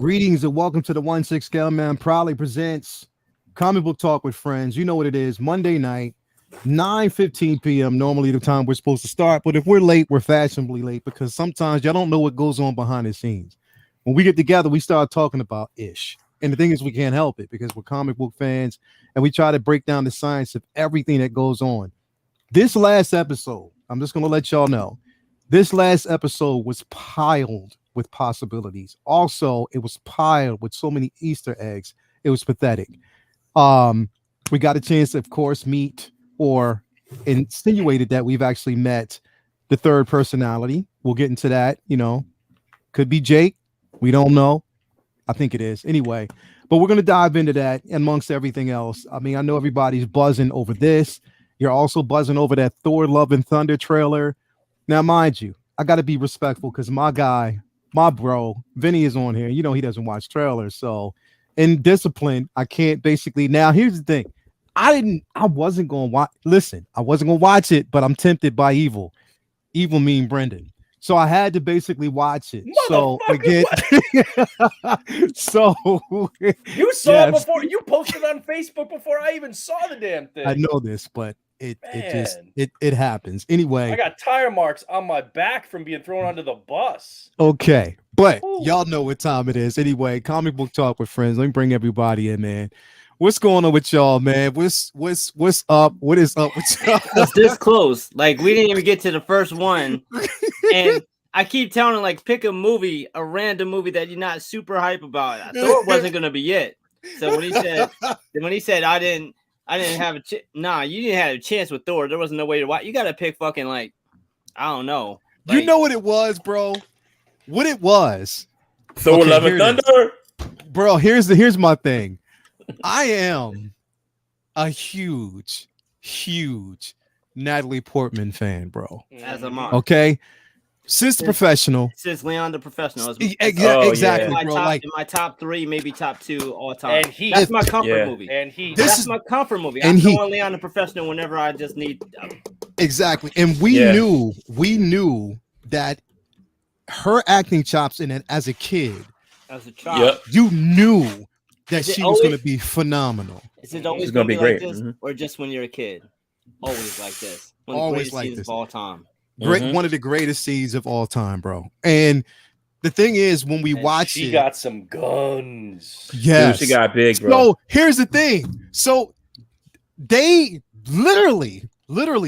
Greetings and welcome to the 1-6 Scale Man proudly presents Comic Book Talk with Friends. You know what it is, Monday night, 9:15 p.m. Normally the time we're supposed to start, but if we're late, we're fashionably late because sometimes y'all don't know what goes on behind the scenes. When we get together, we start talking about ish. And the thing is, we can't help it because we're comic book fans and we try to break down the science of everything that goes on. This last episode, I'm just going to let y'all know, this last episode was piled with possibilities. Also, it was piled with so many Easter eggs. It was pathetic. We got a chance to, of course, meet or insinuated that we've actually met the third personality. We'll get into that. Could be Jake. We don't know. I think it is. Anyway, but we're going to dive into that amongst everything else. I mean, I know everybody's buzzing over this. You're also buzzing over that Thor Love and Thunder trailer. Now, mind you, I got to be respectful because my guy, my bro, Vinny is on here. You know, he doesn't watch trailers. So in discipline, I can't basically. Now, here's the thing. I wasn't going to watch. Listen, I wasn't going to watch it, but I'm tempted by evil. Evil mean Brendan. So I had to basically watch it. So again, so you saw it before you posted on Facebook before I even saw the damn thing. I know this, but it happens. Anyway, I got tire marks on my back from being thrown under the bus. Okay, but y'all know what time it is. Anyway, comic book talk with friends. Let me bring everybody in, man. What's going on with y'all, man? What's up? What is up with y'all? It's this close. Like, we didn't even get to the first one. And I keep telling him, like, pick a random movie that you're not super hype about. I thought it wasn't gonna be it. So when he said I didn't have you didn't have a chance with Thor. There wasn't no way to watch. You gotta pick fucking, like, I don't know. Like, you know what it was, bro? What it was. Thor Love and Thunder. Bro, here's my thing. I am a huge Natalie Portman fan, bro. As a mom. Okay. Since Leon the Professional. Exactly, bro. In my top 3, maybe top 2 all time. And that's my comfort movie. That's my comfort movie. I'm throwing Leon the Professional whenever I just need. Exactly. And we knew that her acting chops in it as a kid. As a child. You knew that she was going to be phenomenal. Is it always going to be great? Like this, or just when you're a kid? Always like this. One of the greatest scenes of all time. One of the greatest scenes of all time, bro. And the thing is, when we watch she got some guns. Yes. Dude, she got big, bro. So here's the thing. So they literally,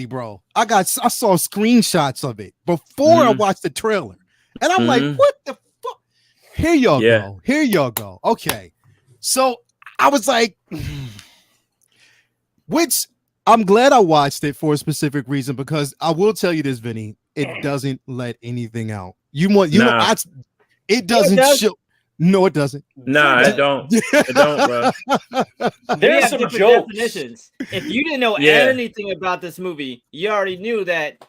bro, I saw screenshots of it before I watched the trailer. And I'm like, what the fuck? Here y'all go. Okay. So I was like, which I'm glad I watched it for a specific reason, because I will tell you this, Vinny, it doesn't let anything out. It doesn't show. No, it doesn't. Nah, it don't. It don't, bro. There's some jokes. Definitions. If you didn't know anything about this movie, you already knew that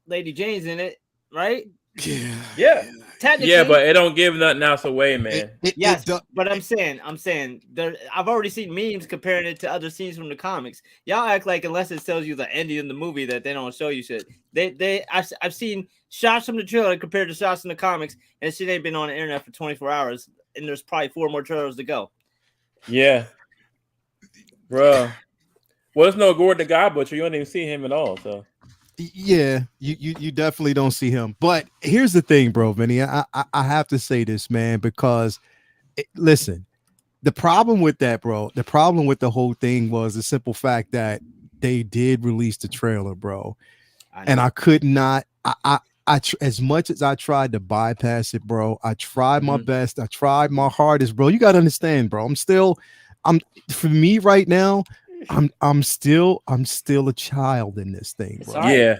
Lady Jane's in it, right? Yeah. Technically, yeah, but it don't give nothing else away, man. But I'm saying, I've already seen memes comparing it to other scenes from the comics. Y'all act like unless it tells you the ending in the movie that they don't show you shit. I've seen shots from the trailer compared to shots in the comics, and shit ain't been on the internet for 24 hours, and there's probably 4 more trailers to go. Yeah, bro. Well, it's no Gordon the God Butcher. You don't even see him at all, so. Yeah, you definitely don't see him. But here's the thing, bro, Vinny. I have to say this, man, because listen, the problem with that, bro, the problem with the whole thing was the simple fact that they did release the trailer, bro. And I could not, I as much as I tried to bypass it, bro, I tried my best. I tried my hardest, bro. You got to understand, bro. For me right now, I'm still a child in this thing, bro. Yeah.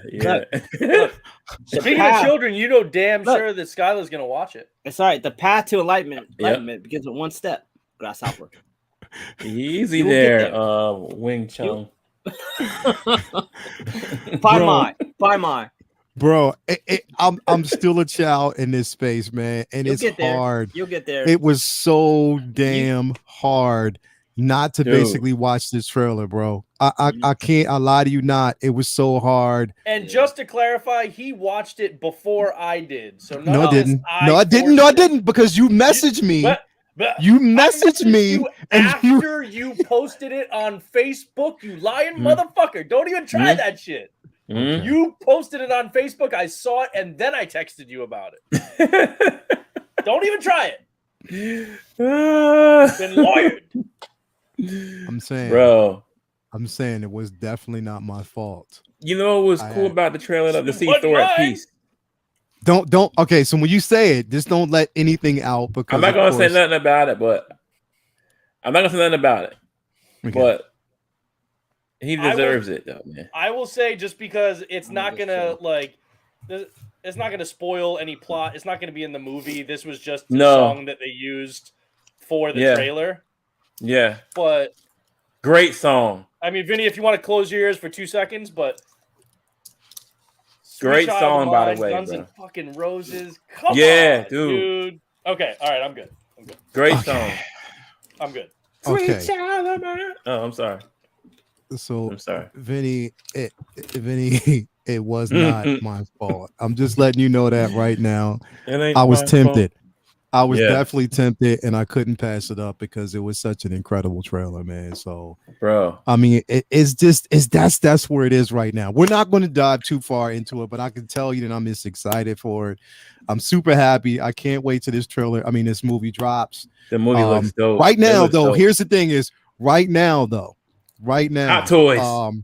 Speaking of children, you know damn sure that Skylar's gonna watch it. It's all right. The path to enlightenment begins with one step. Grasshopper. Easy there, Wing Chun. Bye my. Bro, I'm still a child in this space, man, and it's hard. You'll get there. It was so damn hard not to basically watch this trailer, bro. I can't. I lie to you not. It was so hard. And just to clarify, he watched it before I did. So No, I didn't. No, I didn't because you messaged me. You messaged me after you posted it on Facebook. You lying motherfucker! Don't even try that shit. You posted it on Facebook. I saw it, and then I texted you about it. Don't even try it. Been lawyered. I'm saying, bro. I'm saying it was definitely not my fault. You know what was cool about the trailer to see Thor at peace. Don't. Okay, so when you say it, just don't let anything out because I'm not gonna say nothing about it, but Okay. But he deserves it, though, man. I will say just because it's not gonna it's not gonna spoil any plot. It's not gonna be in the movie. This was just the song that they used for the trailer. Yeah, but great song. I mean, Vinny, if you want to close your ears for 2 seconds, but great song, by the way, Guns bro. and fucking Roses. Come on, dude. Okay, all right, I'm good. Great song. I'm good. Okay. Oh, I'm sorry. So I'm sorry, Vinny. It was not my fault. I'm just letting you know that right now. I was tempted. I was definitely tempted, and I couldn't pass it up because it was such an incredible trailer, man. So, bro, I mean, that's where it is right now. We're not going to dive too far into it, but I can tell you that I'm just excited for it. I'm super happy. I can't wait till this movie drops. The movie looks dope. Right now, though, here's the thing: is right now, Hot Toys.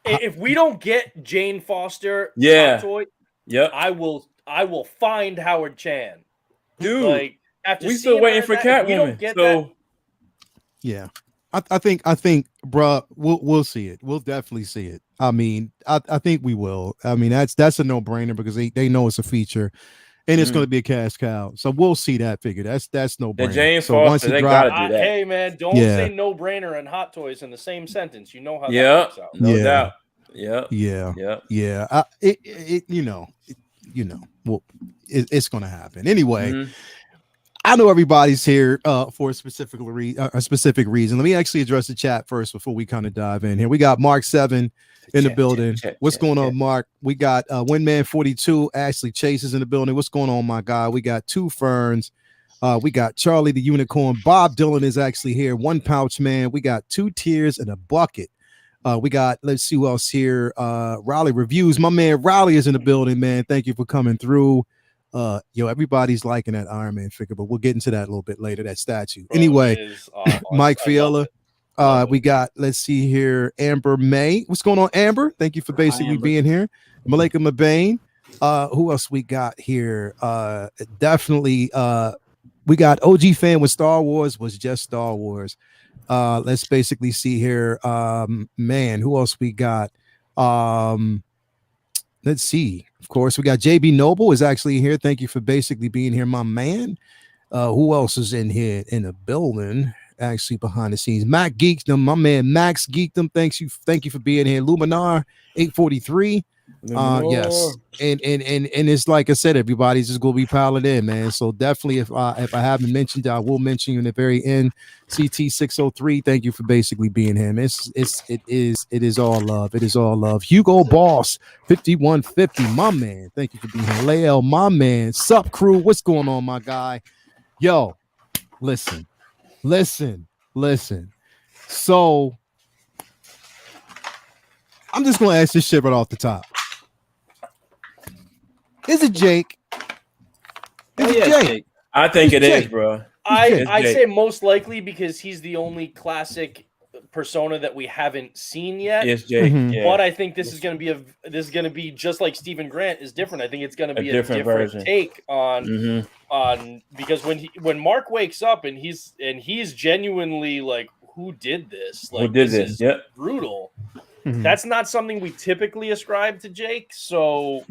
If we don't get Jane Foster, Hot Toy, I will find Howard Chan. Dude, like after we still waiting for Catwoman. So yeah, I think, bro, we'll see it. We'll definitely see it. I mean, I think we will. I mean, that's a no brainer because they know it's a feature, and it's going to be a cash cow. So we'll see that figure. That's no brainer. Jane so Foster, once they gotta do that. Hey man, don't say no brainer and Hot Toys in the same sentence. You know how that works out. No doubt. Yeah. Well, it's going to happen anyway. I know everybody's here for a specific reason. Let me actually address the chat first before we kind of dive in here. We got Mark 7 in the building. What's going on, Mark? We got Windman 42. Ashley Chase is in the building. What's going on, my guy? We got Two Ferns. We got Charlie the Unicorn. Bob Dylan is actually here. One Pouch Man. We got Two Tears in a Bucket. We got, let's see who else here. Raleigh Reviews. My man Raleigh is in the building, man. Thank you for coming through. Everybody's liking that Iron Man figure, but we'll get into that a little bit later, that statue. Anyway, Mike Fiala. We got, let's see here, Amber May. What's going on, Amber? Thank you for basically being here. Malika Mabane. Who else we got here? Definitely we got OG fan with Star Wars was just Star Wars. Let's basically see here. Man, who else we got? Let's see. Of course, we got JB Noble is actually here. Thank you for basically being here, my man. Who else is in here in the building? Actually, behind the scenes, Mac Geekdom, my man Max Geekdom. Thank you for being here. Luminar 843. Yes, and it's like I said, everybody's just gonna be piling in, man. So definitely, if I haven't mentioned it, I will mention you in the very end. CT 603, thank you for basically being him. It is all love. It is all love. Hugo Boss 5150, my man. Thank you for being here. Lael, my man. Sup crew, what's going on, my guy? Yo, listen. So I'm just gonna ask this shit right off the top. Is it Jake? Jake? I think it is, bro. I say most likely because he's the only classic persona that we haven't seen yet. Yes, Jake. But I think this is going to be just like Stephen Grant is different. I think it's going to be a different version. take on because when Mark wakes up and he's genuinely like, who did this? Like, who did this? Is brutal. That's not something we typically ascribe to Jake. So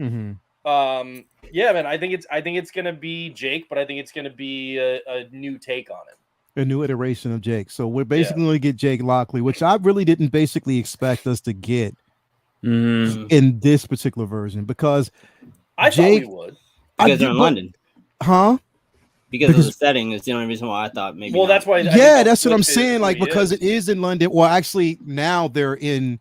yeah, man, I think it's gonna be Jake, but I think it's gonna be a new take on it. A new iteration of Jake. So we're basically going to get Jake Lockley, which I really didn't basically expect us to get in this particular version because I thought we would. Because they're in London. Huh? because of the setting. Is the only reason why I thought maybe. Well, not. that's why. Yeah, that's what I'm saying. who Like, he because is. it is in London. Well, actually, now they're in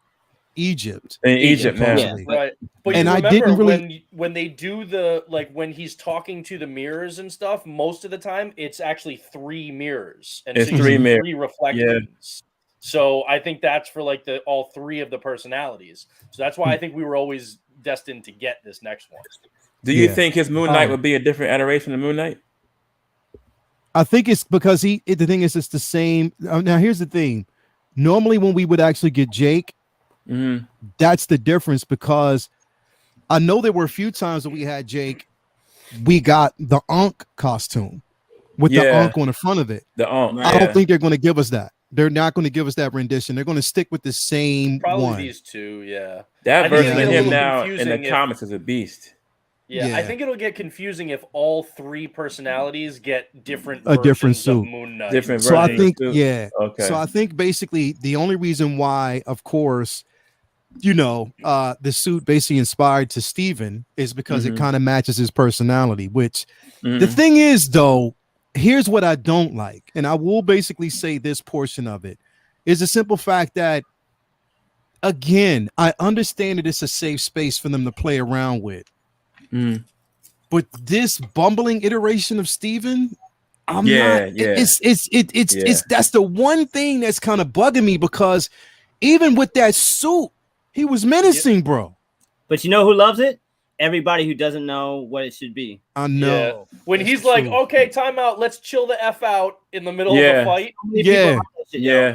Egypt. In Egypt now. Yeah, but Right. But And you I remember didn't really- when they do the like when he's talking to the mirrors and stuff, most of the time it's actually 3 mirrors. And It's so you 3 see mirrors. 3 reflections. So I think that's for like all 3 of the personalities. So that's why I think we were always destined to get this next one. Do you Yeah. think his Moon Knight would be a different iteration of Moon Knight? I think it's because the thing is, it's the same. Now, here's the thing. Normally, when we would actually get Jake, that's the difference, because I know there were a few times that we had Jake, we got the Ankh costume with the Ankh on the front of it. The Ankh. I don't think they're going to give us that. They're not going to give us that rendition. They're going to stick with the same Probably one. these 2, yeah. That I think version it'll of get a him little now in confusing the if- comics is a beast. Yeah, I think it'll get confusing if all 3 personalities get different A different versions of suit. Moon Knight. Different So I version of think, the suit. yeah. Okay. So I think basically the only reason why, of course, the suit basically inspired to Steven is because it kind of matches his personality, which the thing is, though, here's what I don't like. And I will basically say this portion of it is the simple fact that, again, I understand that it's a safe space for them to play around with. But this bumbling iteration of Steven, it's that's the one thing that's kind of bugging me, because even with that suit, he was menacing, bro. But you know who loves it? Everybody who doesn't know what it should be. I know. Yeah. When he's like, okay, time out, let's chill the F out in the middle of a fight. Yeah.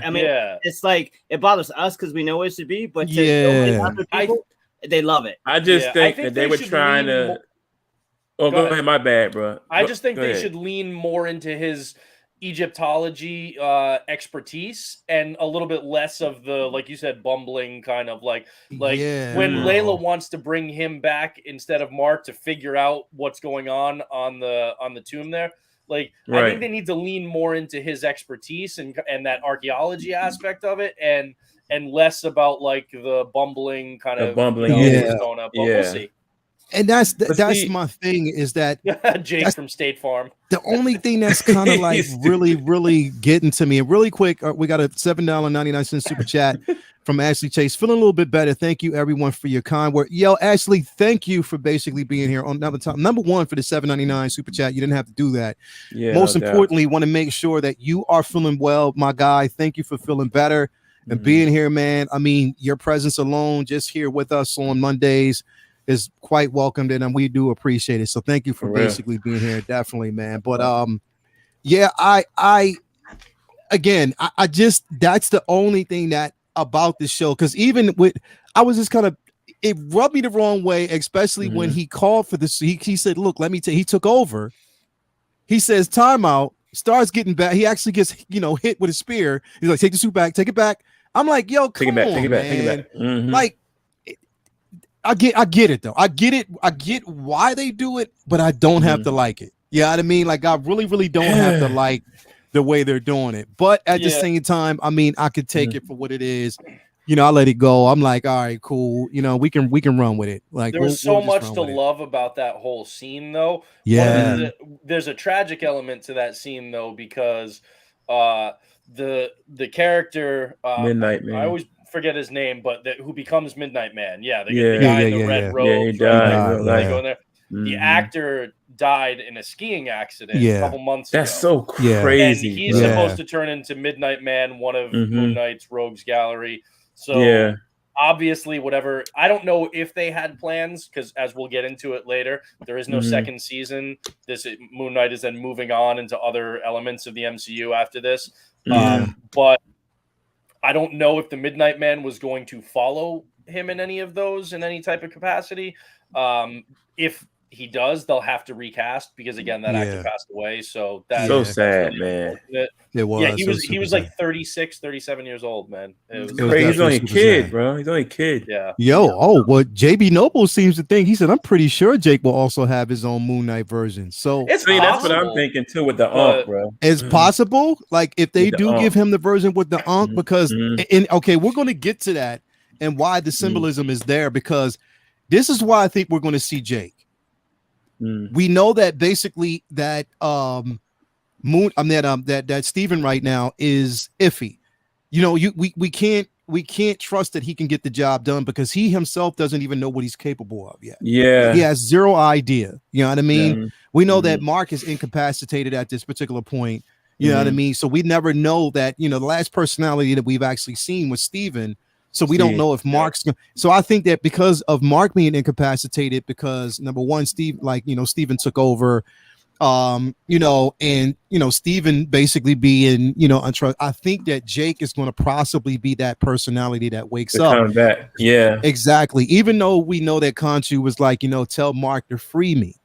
I mean, it's like it bothers us because we know what it should be, but to other people, they love it. I just think that they were trying to. Oh, go ahead. My bad, bro. I just think they should lean more into his Egyptology expertise and a little bit less of the, like you said, bumbling kind of like when Layla wants to bring him back instead of Mark to figure out what's going on the tomb there. Like, I think they need to lean more into his expertise and that archaeology aspect of it, and less about like the bumbling kind of bumbling. But we'll see. And that's my thing, is that Jake from State Farm. The only thing that's kind of like really getting to me, and really quick, we got a $7.99 super chat from Ashley Chase. Feeling a little bit better. Thank you, everyone, for your kind word. Yo, Ashley, thank you for basically being here on another time. Number one, for the $7.99 super chat. You didn't have to do that. Yeah, most importantly, want to make sure that you are feeling well, my guy. Thank you for feeling better and being here, man. I mean, your presence alone, just here with us on Mondays, is quite welcomed, and we do appreciate it. So thank you for basically being here, definitely, man. But I just, that's the only thing that about this show, because even with, I was just kind of, it rubbed me the wrong way, especially when he called for this. He said, "Look, let me tell you," he took over. He says, "Timeout." Starts getting back. He actually gets hit with a spear. He's like, "Take the suit back. Take it back." I'm like, "Yo, come on, take it back. Like." I get it though. I get it. I get why they do it, but I don't have to like it. You know what I mean? Like, I really don't have to like the way they're doing it. But at the same time, I mean, I could take it for what it is. I let it go. I'm like, all right, cool. We can run with it. Like, there's so much to love about that whole scene, though. Yeah. There's a tragic element to that scene, though, because the character Midnight Man. I always forget his name, but who becomes Midnight Man? Yeah, the guy in the red robe. Yeah, he died. Go in there. The actor died in a skiing accident a couple months ago. That's so crazy. And he's supposed to turn into Midnight Man, one of Moon Knight's rogues gallery. So obviously, whatever. I don't know if they had plans, because as we'll get into it later, there is no second season. Moon Knight is then moving on into other elements of the MCU after this. But I don't know if the Midnight Man was going to follow him in any of those in any type of capacity. If he does, they'll have to recast, because again, that actor passed away. So that's so sad, man. It was. Yeah, he was like 36, 37 years old, man. It was crazy. He's only a kid, bro. He's only a kid. Yeah. Well, JB Noble seems to think, he said, I'm pretty sure Jake will also have his own Moon Knight version. So that's what I'm thinking too with the Ankh, bro. It's possible, like, if they do give him the version with the Ankh, because we're going to get to that and why the symbolism is there, because this is why I think we're going to see Jake. We know that basically that that Steven right now is iffy. You know, we can't trust that he can get the job done because he himself doesn't even know what he's capable of yet. Yeah. He has zero idea. You know what I mean? Yeah. We know that Mark is incapacitated at this particular point. You know what I mean? So we never know that, you know, the last personality that we've actually seen was Steven. So we don't know if Mark's so I think that because of Mark being incapacitated, because number one, Steven took over, you know, and you know, Steven basically being, you know, untrust. I think that Jake is going to possibly be that personality that wakes up. Back. Yeah. Exactly. Even though we know that Khonshu was like, you know, tell Mark to free me.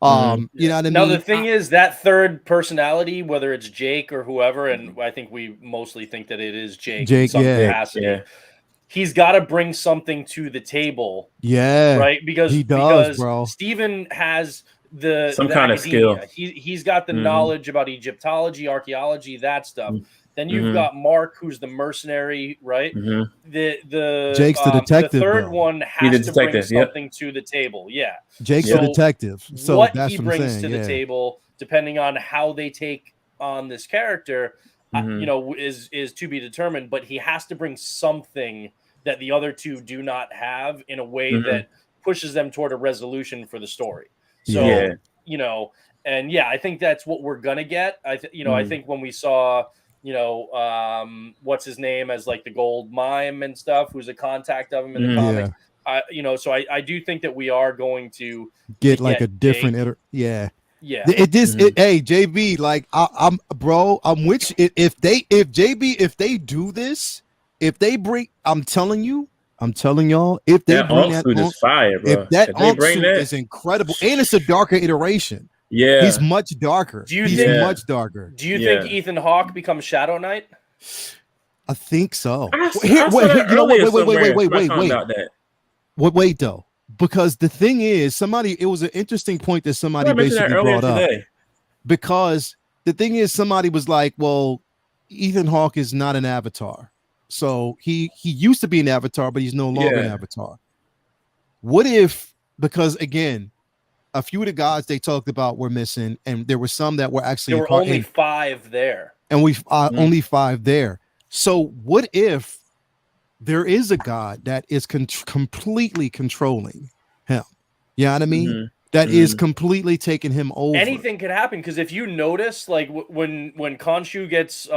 You know what I mean? Now the thing is that third personality, whether it's Jake or whoever, and I think we mostly think that it is Jake in some capacity. Yeah. He's got to bring something to the table. Yeah. Right? Because he does, bro. Steven has some kind of skill. He's got the knowledge about Egyptology, archaeology, that stuff. Then you've got Mark, who's the mercenary, right? The Jake's the detective. The third one has to bring something to the table. Yeah, Jake's the detective. So what that's he what brings I'm to saying. the table, depending on how they take on this character, you know, is to be determined. But he has to bring something that the other two do not have in a way that pushes them toward a resolution for the story. So you know, and I think that's what we're gonna get. I think when we saw, you know, what's his name as like the gold mime and stuff, who's a contact of him in the comics. You know, so I do think that we are going to get like a different hey JB, like I'm with you. If they do this, if they bring, I'm telling y'all, if they bring that suit is fire, bro. If that suit is incredible, and it's a darker iteration. Yeah, he's much darker. He's much darker. Do you think Ethan Hawke becomes Shadow Knight? I think so. Wait though, because the thing is, it was an interesting point that somebody basically brought up. Because the thing is, somebody was like, well, Ethan Hawke is not an Avatar. So he used to be an Avatar, but he's no longer an Avatar. What if, because again, a few of the gods they talked about were missing, and there were some that were actually there were only 5 there, and we've only 5 there. So what if there is a god that is completely controlling him? You know what I mean? That is completely taking him over. Anything could happen, because if you notice, like when Khonshu gets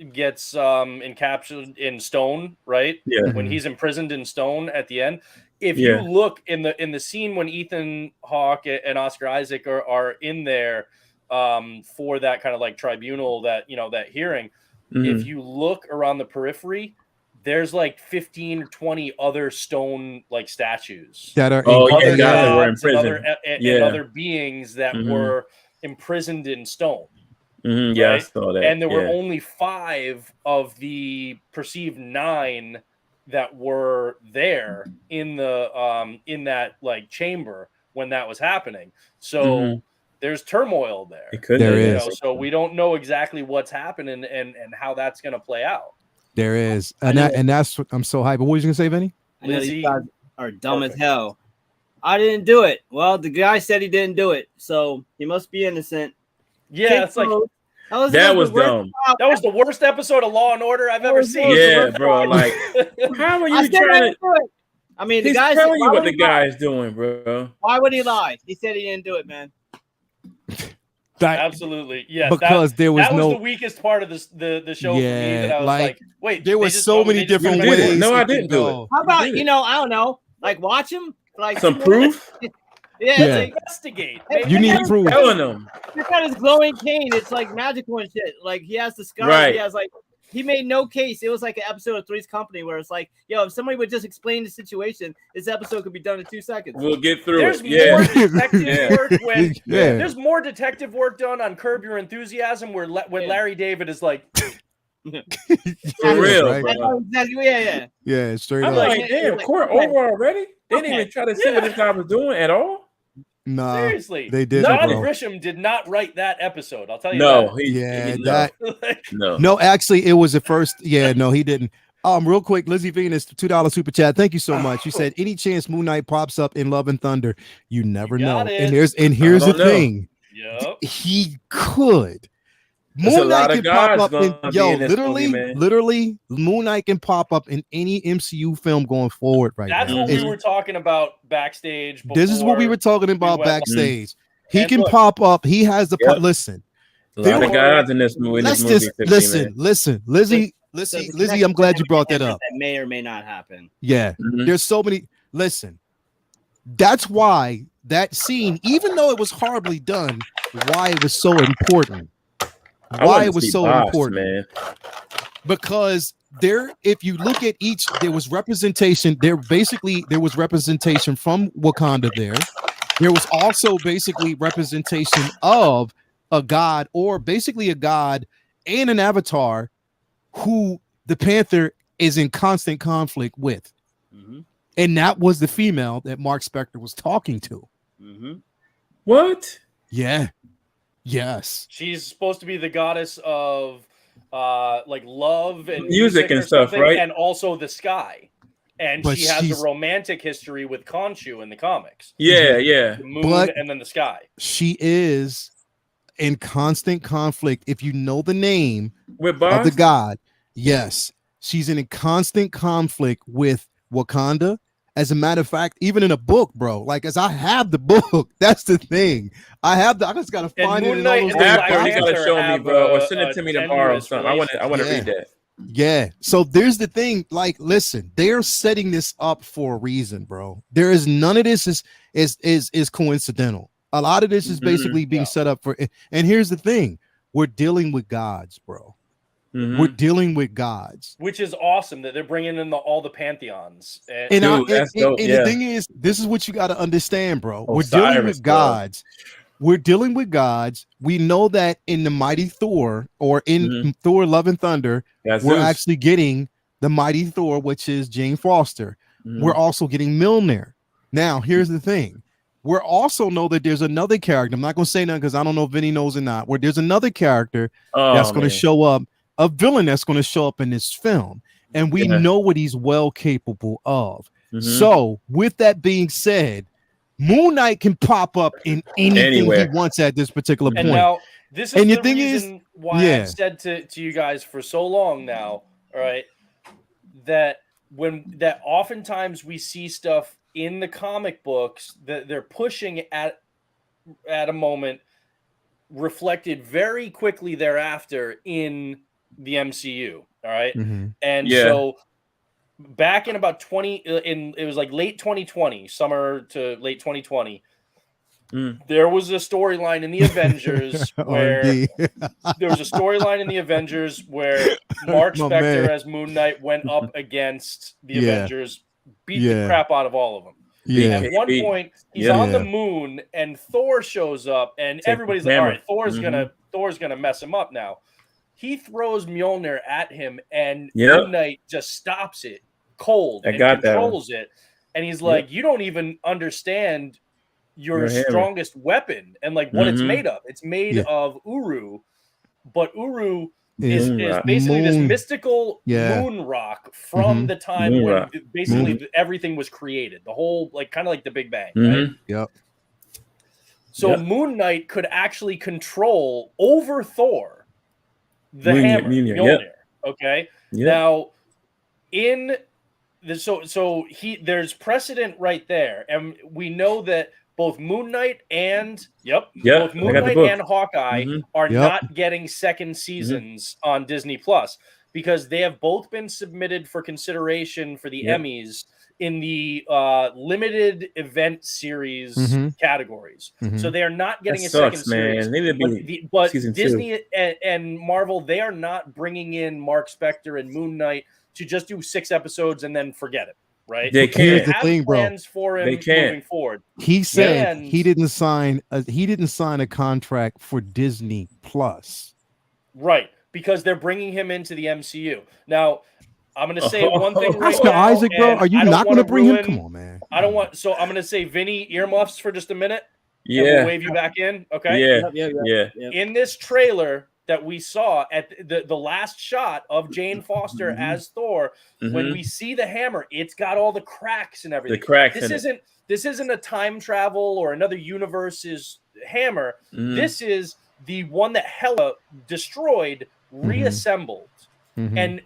encapsulated in stone, right? Yeah. When he's imprisoned in stone at the end, if you look in the scene when Ethan Hawke and Oscar Isaac are in there for that kind of like tribunal, that, you know, that hearing, if you look around the periphery, there's like 15 or 20 other stone like statues that are other gods and other beings that were imprisoned in stone. Yeah, right? I saw that. And there were only 5 of the perceived 9 that were there in the in that like chamber when that was happening. So there's turmoil there. There is. So we don't know exactly what's happening and how that's going to play out. There is, and that's what I'm so hyped. What was you gonna say, Vinny? I know these guys are dumb as hell. I didn't do it. Well, the guy said he didn't do it, so he must be innocent. Yeah, it's like that was dumb. That was the worst episode of Law and Order I've ever seen. Yeah, bro. Like, how are you trying to do it? I mean, he's telling you what the guy is doing, bro. Why would he lie? He said he didn't do it, man. Absolutely, yeah. Because there was the weakest part of the show for me. That I was like, wait, there were so many different ways. No, I didn't do it. How about I don't know, like watch him, like some proof. Like, investigate. You need proof. Telling them. He's got his glowing cane. It's like magical and shit. Like he has the scar. Right. He has like. He made no case. It was like an episode of Three's Company where it's like, yo, if somebody would just explain the situation, this episode could be done in 2 seconds. We'll get through it. More detective work there's more detective work done on Curb Your Enthusiasm when Larry David is like, for real, right? Exactly. Yeah, straight I'm up. like, damn, court over already? They didn't even try to see what this guy was doing at all. Nah, seriously, they didn't. John Grisham did not write that episode. I'll tell you. No, actually, it was the first. Yeah, no, he didn't. Real quick, Lizzie Venus, $2 super chat. Thank you so much. You said any chance Moon Knight pops up in Love and Thunder, you never know. And here's the thing. Yep. He could. There's a Moon Knight lot of can pop gods up in gonna be in this movie, literally, man. Moon Knight can pop up in any MCU film going forward right That's now. what we were talking about backstage. This is what we were talking about went live. backstage. He And can look- pop up. He has the Yep. Listen. A lot There of were- gods in this movie. Let's 50, listen. So Lizzie, I'm glad you brought that up. That may or may not happen. Yeah, Mhm. there's so many. Listen, that's why that scene, even though it was horribly done, why it was so important. I Why wanted it to was see so Boss, important. man. Because if you look at each, there was representation. There was representation from Wakanda there. There was also basically representation of a god, or basically a god and an avatar who the Panther is in constant conflict with. Mm-hmm. And that was the female that Mark Spector was talking to. Mm-hmm. What? Yeah. Yes. She's supposed to be the goddess of like love and Music and or stuff, something, right? and also the sky. And But she has she's- a romantic history with Khonshu in the comics. Yeah, yeah. The moon But- and then the sky. She is in constant conflict. If you know the name With of Boss? the god, yes, she's in a constant conflict with Wakanda. As a matter of fact, even in a book, bro, like as I have the book, that's the thing. I just gotta And find it. Moon In all Knight those and the damn Black After, you documents. gotta show me, have bro, or a- send it a to me tomorrow or tenuous something. I want to Yeah. read that. Yeah. So there's the thing. Like, listen, they're setting this up for a reason, bro. There is none of this is coincidental. A lot of this is basically being set up for. And here's the thing: we're dealing with gods, bro. Mhm. We're dealing with gods. Which is awesome that they're bringing in all the pantheons. And, And, Dude, that's dope, and yeah. the thing is, this is what you got to understand, bro. We're Osiris, dealing with bro. gods. We're dealing with gods. We know that in the Mighty Thor, or in Thor: Love and Thunder, That's we're Zeus. actually getting the Mighty Thor, which is Jane Foster. Mhm. We're also getting Milner. Now, here's the thing. We're also know that there's another character. I'm not going to say nothing because I don't know if Vinny knows or not. Where there's another character that's going to show up, a villain that's going to show up in this film, and we know what he's well capable of. Mhm. So, with that being said, Moon Knight can pop up in anything Anywhere. he wants at this particular And point. now this is And the the thing is- reason why I've said to you guys for so long now, all right, that oftentimes we see stuff in the comic books that they're pushing at a moment reflected very quickly thereafter in the MCU. All right. Mhm. And Yeah. so back in about it was like late 2020, summer to late 2020, there was a storyline in the Avengers where R&D. there was a storyline in the Avengers where Mark My Spector man. as Moon Knight went up against the Yeah. Avengers, beat the Yeah. crap out of all of them. Yeah. At one point, he's Yeah. on the moon, and Thor shows up, and Take everybody's the like, "All hammer. right, Thor's gonna mess him up now." He throws Mjolnir at him, and Yep. Moon Knight just stops it cold I and got that one. controls it. And he's like, "You don't even understand your Your hammer. strongest weapon and like what it's Mhm. made of. It's made Yeah. of Uru, but Uru is Moon rock. basically this Moon. mystical Yeah. moon rock from Mhm. the time Moon when rock. basically everything was created. The whole like kind of like the Big Bang, right? Mhm. Yep. So Yep. Moon Knight could actually control over Thor the Mjolnir, hammer, Mjolnir, Mjolnir. yep. Okay. Yeah. Now, in the there's precedent right there, and we know that both Moon Knight and Yep, both I Moon got the Knight book. and Hawkeye Mhm. are Yep. not getting second seasons on Disney Plus because they have both been submitted for consideration for the Yep. Emmys in the limited event series Mhm. categories. Mhm. So they are not getting That a second sucks, series. man. They need to be But season Disney and Marvel, they are not bringing in Mark Spector and Moon Knight to just do 6 episodes and then forget it, right? They Here's can't. the have thing, bro. plans for him They can't. moving forward. He said And- he didn't sign a contract for Disney Plus. Right, because they're bringing him into the MCU. Now, I'm going to say one thing right Oscar now. Isaac, bro, and are you I don't not going to wanna bring him? ruin- Come on, man. I don't want. So I'm going to say, Vinny, earmuffs for just a minute. And we'll Yeah. wave you back in. Okay. Yeah. In this trailer that we saw at the last shot of Jane Foster Mm-hmm. as Thor, when Mhm. we see the hammer, it's got all the cracks and everything. The cracks This in it. isn't a time travel or another universe's hammer. Mhm. This is the one that Hela destroyed reassembled. And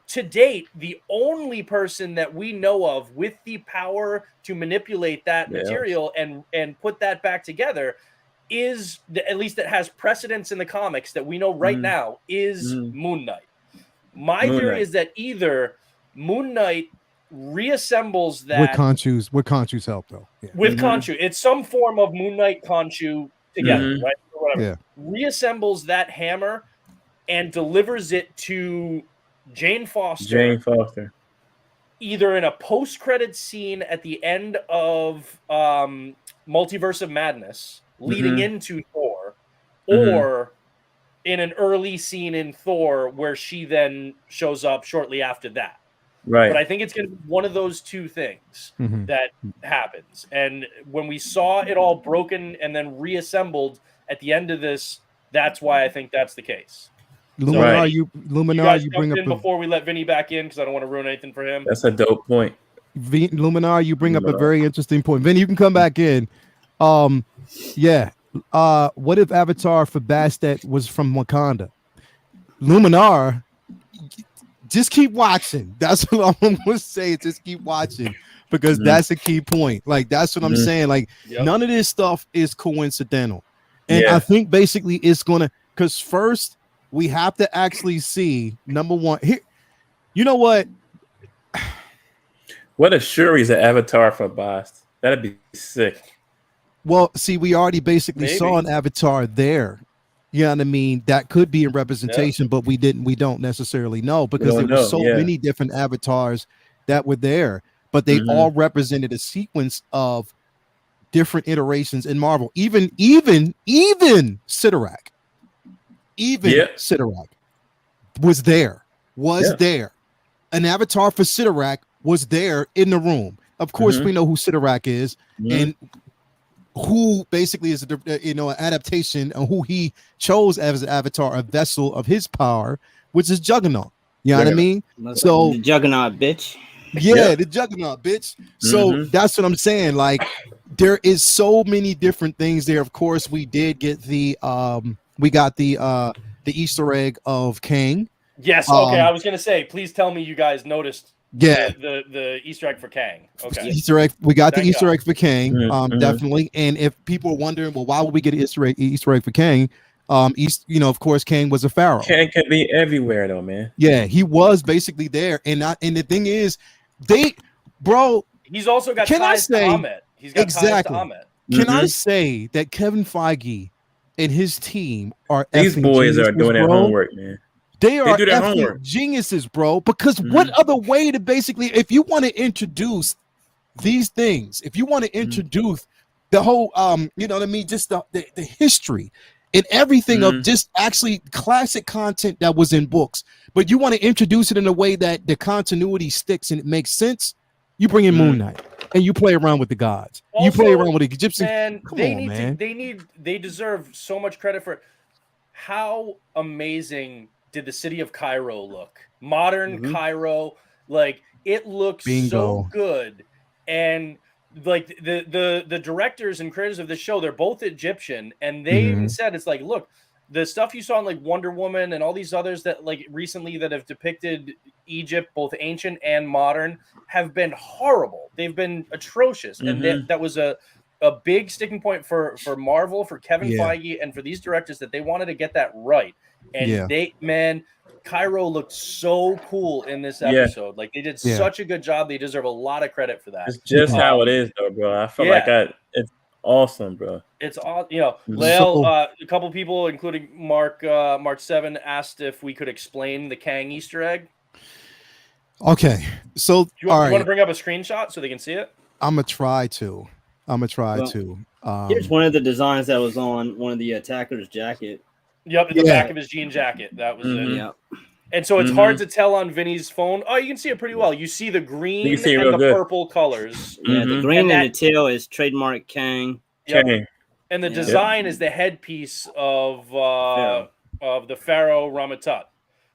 to date, the only person that we know of with the power to manipulate that material and put that back together is, at least that has precedence in the comics that we know right now, is Moon Knight. My theory is that either Moon Knight reassembles that with Khonshu's help, though. Yeah. with Khonshu. It's some form of Moon Knight Khonshu together, right? Or whatever. Yeah. Reassembles that hammer and delivers it to Jane Foster. Either in a post-credit scene at the end of Multiverse of Madness, leading into Thor, or in an early scene in Thor where she then shows up shortly after that. Right. But I think it's going to be one of those two things that happens. And when we saw it all broken and then reassembled at the end of this, that's why I think that's the case. Luminar, you bring up before we let Vinny back in because I don't want to ruin anything for him. That's a dope point. Luminar, you bring up a very interesting point. Vinny, you can come back in. What if Avatar for Bastet was from Wakanda? Luminar, just keep watching. That's what I'm gonna say. Just keep watching because that's a key point. Like that's what I'm saying. Like none of this stuff is coincidental, and I think basically it's gonna because first we have to actually see number one here. You know what? What if Shuri's an Avatar for Bast? That'd be sick. Well, see, we already basically saw an Avatar there. You know what I mean? That could be in representation, but we don't necessarily know because there were so many different avatars that were there, but they all represented a sequence of different iterations in Marvel. Even Sidorak. Sidorak was there. There. An avatar for Sidorak was there in the room. Of course, we know who Sidorak is and who basically is an adaptation and who he chose as an avatar, a vessel of his power, which is Juggernaut. You know what I mean? So the Juggernaut, bitch. Yeah, the Juggernaut, bitch. So that's what I'm saying. Like, there is so many different things there. Of course, we did get the Easter egg of Kang. Yes. Okay. I was gonna say, please tell me you guys noticed. The Easter egg for Kang. Okay. Easter egg. We got the Easter egg for Kang. Definitely. And if people are wondering, well, why would we get an Easter egg for Kang? Of course, Kang was a pharaoh. Kang can be everywhere, though, man. Yeah, he was basically there, and the thing is, he's also got ties to Ahmed. He's got ties to Ahmed. Can I say that Kevin Feige and his team are these boys are doing their homework, man. They do their homework. Geniuses, bro. Because what other way to basically, if you want to introduce these things, if you want to introduce the whole, you know what I mean, just the history and everything of just actually classic content that was in books, but you want to introduce it in a way that the continuity sticks and it makes sense, you bring in Moon Knight and you play around with the gods. Also, you play around with the Egyptians. Man, they deserve so much credit for how amazing did the city of Cairo look? Modern Cairo, like it looks so good. And like the directors and creators of the show, they're both Egyptian, and they even said it's like, look, the stuff you saw in like Wonder Woman and all these others that like recently that have depicted Egypt, both ancient and modern, have been horrible. They've been atrocious, and that was a big sticking point for Marvel, for Kevin Feige, and for these directors that they wanted to get that right. And Cairo looked so cool in this episode. Like they did such a good job. They deserve a lot of credit for that. It's just how it is, though, bro. I feel like it's awesome, bro. It's all Lael, a couple people, including Mark 7, asked if we could explain the Kang Easter egg. Okay, so you want to bring up a screenshot so they can see it? I'm gonna try to. Here's one of the designs that was on one of the attackers' jacket. Yep, in the back of his jean jacket. That was it. Yep. And so it's hard to tell on Vinny's phone. Oh, you can see it pretty well. You see the green and the purple colors. Yeah, the green and the tail is trademark Kang. Yep. And the design is the headpiece of the Pharaoh Ramatut,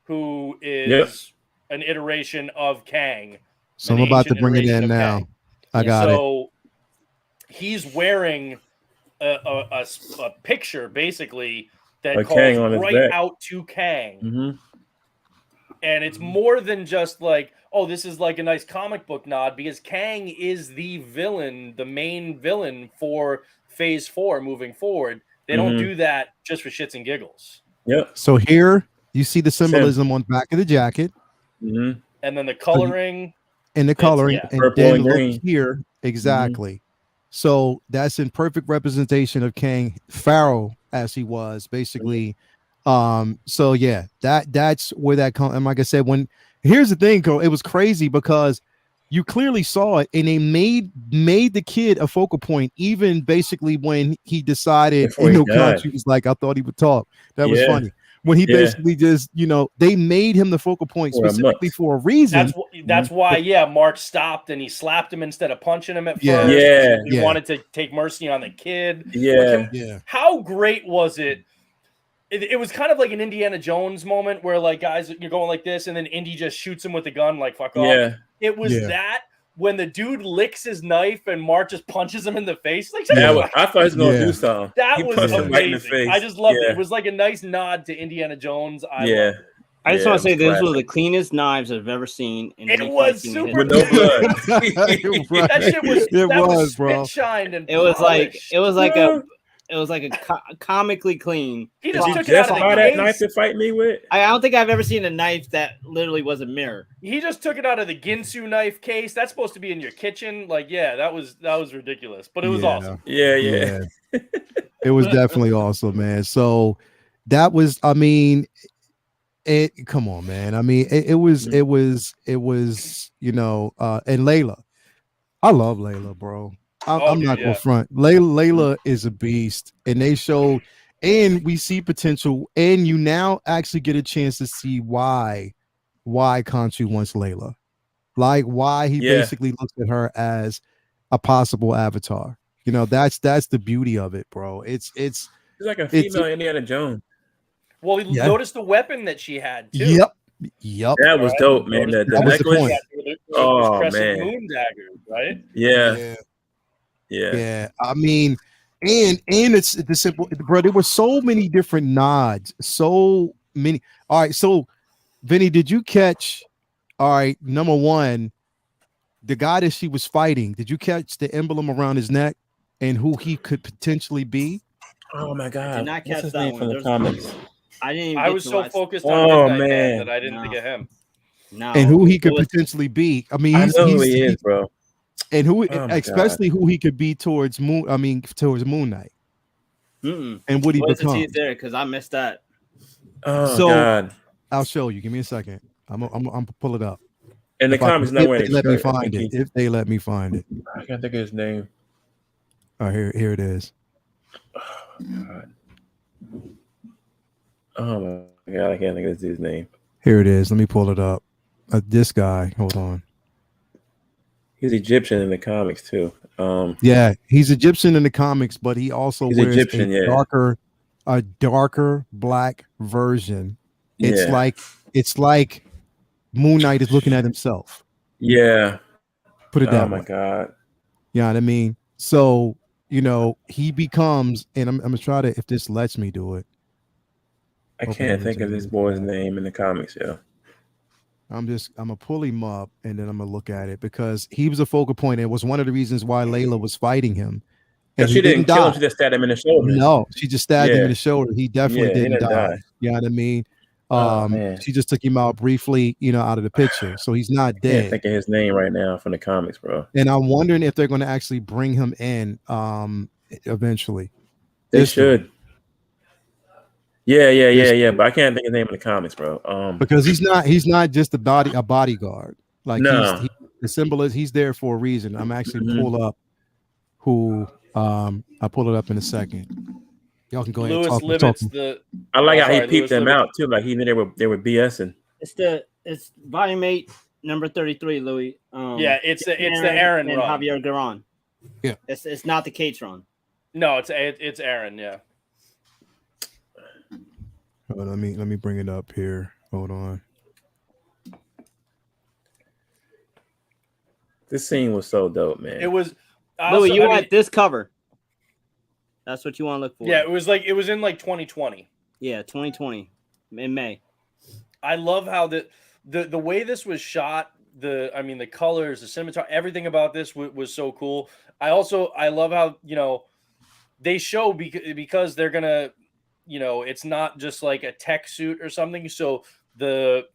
who is an iteration of Kang. So I'm about to bring it in now. I got it. So he's wearing a picture basically that A calls Kang on his right back. out to Kang. Mm-hmm. And it's more than just like, oh, this is like a nice comic book nod, because Kang is the villain, the main villain for Phase 4 moving forward. They don't Mhm. do that just for shits and giggles. Yep. So here you see the Sim. symbolism on the back of the jacket Mm-hmm. And then the coloring. and the coloring, yeah. and Purple then and look green. here exactly. So that's in perfect representation of Kang Pharaoh as he was basically. So yeah, that's where that comes. And like I said, when here's the thing, Cole, it was crazy because you clearly saw it, and they made the kid a focal point, even basically when he decided, Before he died. Conchu was like, I thought he would talk. That was Yeah. funny. When he Yeah. basically just, they made him the focal point For a specifically month. for a reason. That's why, Mark stopped and he slapped him instead of punching him at Yeah. first. Yeah. He wanted to take mercy on the kid. Yeah. Yeah. How great was it? It was kind of like an Indiana Jones moment where, like, guys, you're going like this, and then Indy just shoots him with the gun, like, fuck off. Yeah. It was Yeah. that when the dude licks his knife and Mark just punches him in the face. Like, Yeah. I thought he was gonna Yeah. do something. that He was punched him amazing. right in the face. I just loved Yeah. it. It was like a nice nod to Indiana Jones. I Yeah. loved it. I just Yeah, want to it say was this was classic. the cleanest knives I've ever seen. In It any was fight scene super in With history. no blood. That shit was It that was, was bro. spit shined and It was like polished. comically clean. He Did just you took it out just of buy the that case. knife to fight me with? I don't think I've ever seen a knife that literally was a mirror. He just took it out of the Ginsu knife case. That's supposed to be in your kitchen. Like, yeah, that was ridiculous, but it was awesome. Yeah. It was definitely awesome, man. So that was, I mean, come on, man. I mean, it was, and Layla. I love Layla, bro. I'm not gonna front. Layla is a beast, and they showed, and we see potential, and you now actually get a chance to see why Khonshu wants Layla, like why he basically looks at her as a possible avatar. That's the beauty of it, bro. It's like a female Indiana Jones. Well, notice the weapon that she had too. Yep. That was dope, man. The that was necklace. the point. Oh man. Moon dagger, right? Yeah. I mean, and it's the simple, bro. There were so many different nods, so many. All right, so Vinny, did you catch? All right, number one, the guy that she was fighting. Did you catch the emblem around his neck and who he could potentially be? Oh my god! Did not catch What's his that name one. from the comics? I didn't. Even I was so focused on Midnight Man that I didn't think of him. No, and who he could potentially be. I mean, I know who he is, bro. And who, especially who he could be towards Moon. I mean, towards Moon Knight. Mm-mm. And what he becomes. There, because I missed that. Oh God! I'll show you. Give me a second. I'm gonna pull it up. In the comics, not wearing. If they let me find it. If they let me find it. I can't think of his name. Oh, here it is. Oh God! Oh my God! I can't think of his name. Here it is. Let me pull it up. This guy. Hold on. He's Egyptian in the comics too. Yeah, he's Egyptian in the comics, but he also wears Egyptian, a darker black version. It's like Moon Knight is looking at himself. Yeah. Put it that way. Oh my God. You know what I mean? So, he becomes, and I'm gonna try to, if this lets me do it. I can't think of this boy's name in the comics, yo. I'm gonna pull him up and then I'm gonna look at it because he was a focal point. It was one of the reasons why Layla was fighting him. And she didn't kill him, she just stabbed him in the shoulder. No, she just stabbed him in the shoulder. He definitely didn't die. You know what I mean? She just took him out briefly, out of the picture. So he's not dead. I can't think of his name right now from the comics, bro. And I'm wondering if they're going to actually bring him in eventually. They should. Yeah. But I can't think of his name in the comics, bro. Because he's not just a bodyguard. Like the symbol is he's there for a reason. I'm actually pull up who I'll pull it up in a second. Y'all can go ahead and talk. I like how he peeped them out too. Like he knew they were BSing. It's volume 8, number 33, Louis. It's the Aaron and run. Javier Garron. Yeah, it's not the Cates run. No, it's Aaron. Yeah. Let me bring it up here. Hold on. This scene was so dope, man. It was. Louis, you want this cover? That's what you want to look for. Yeah, it was in like 2020. Yeah, 2020 in May. I love how the way this was shot. The colors, the cinematography, everything about this was so cool. I love how they show because they're gonna it's not just like a tech suit or something. So the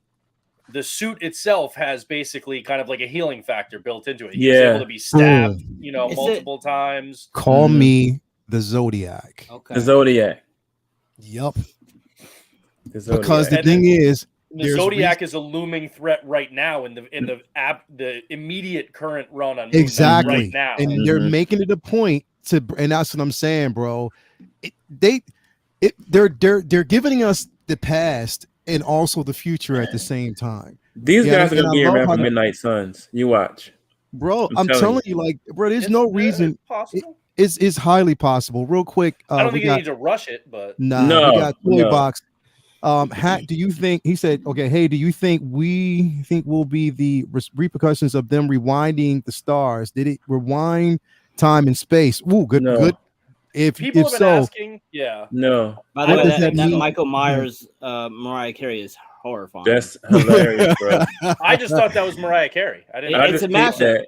suit itself has basically kind of like a healing factor built into it. He's able to be stabbed, multiple times. Call me the Zodiac. Okay. The Zodiac. Yup. The Zodiac. Because the thing is, the Zodiac is a looming threat right now in the immediate current run on Moon Knight exactly right now. And they're making it a point to, and that's what I'm saying, bro. They're giving us the past and also the future at the same time. These guys are and gonna be I love around how for Midnight Suns. You watch, bro. I'm telling you, like, bro, there's no reason. Possible. It's highly possible. Real quick, I don't think you need to rush it, but we got Toy Box. Do you think, he said, okay, hey, do you think will be the repercussions of them rewinding the stars? Did it rewind time and space? Ooh, good. If people have been asking, no. By the way, that mean? Michael Myers, Mariah Carey is horrifying. That's hilarious, bro. I just thought that was Mariah Carey. I didn't. It's a mashup.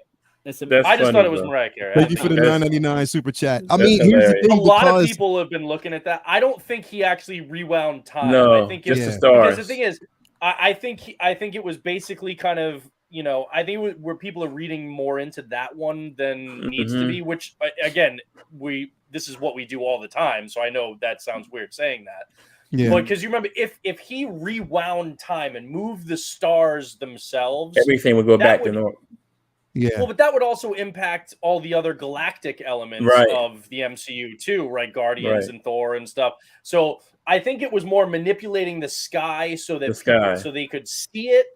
I just thought it was Mariah Carey. Thank you for the $9.99 super chat. I That's mean, here's the thing, a lot of people have been looking at that. I don't think he actually rewound time. No, I think just the stars. Because the thing is, I think it was basically kind of, I think it was where people are reading more into that one than needs to be. Which again, this is what we do all the time. So I know that sounds weird saying that. Yeah. But because you remember, if he rewound time and moved the stars themselves, everything would go back to normal. Yeah. Well, but that would also impact all the other galactic elements of the MCU too, right? Guardians and Thor and stuff. So I think it was more manipulating the sky so that so they could see it.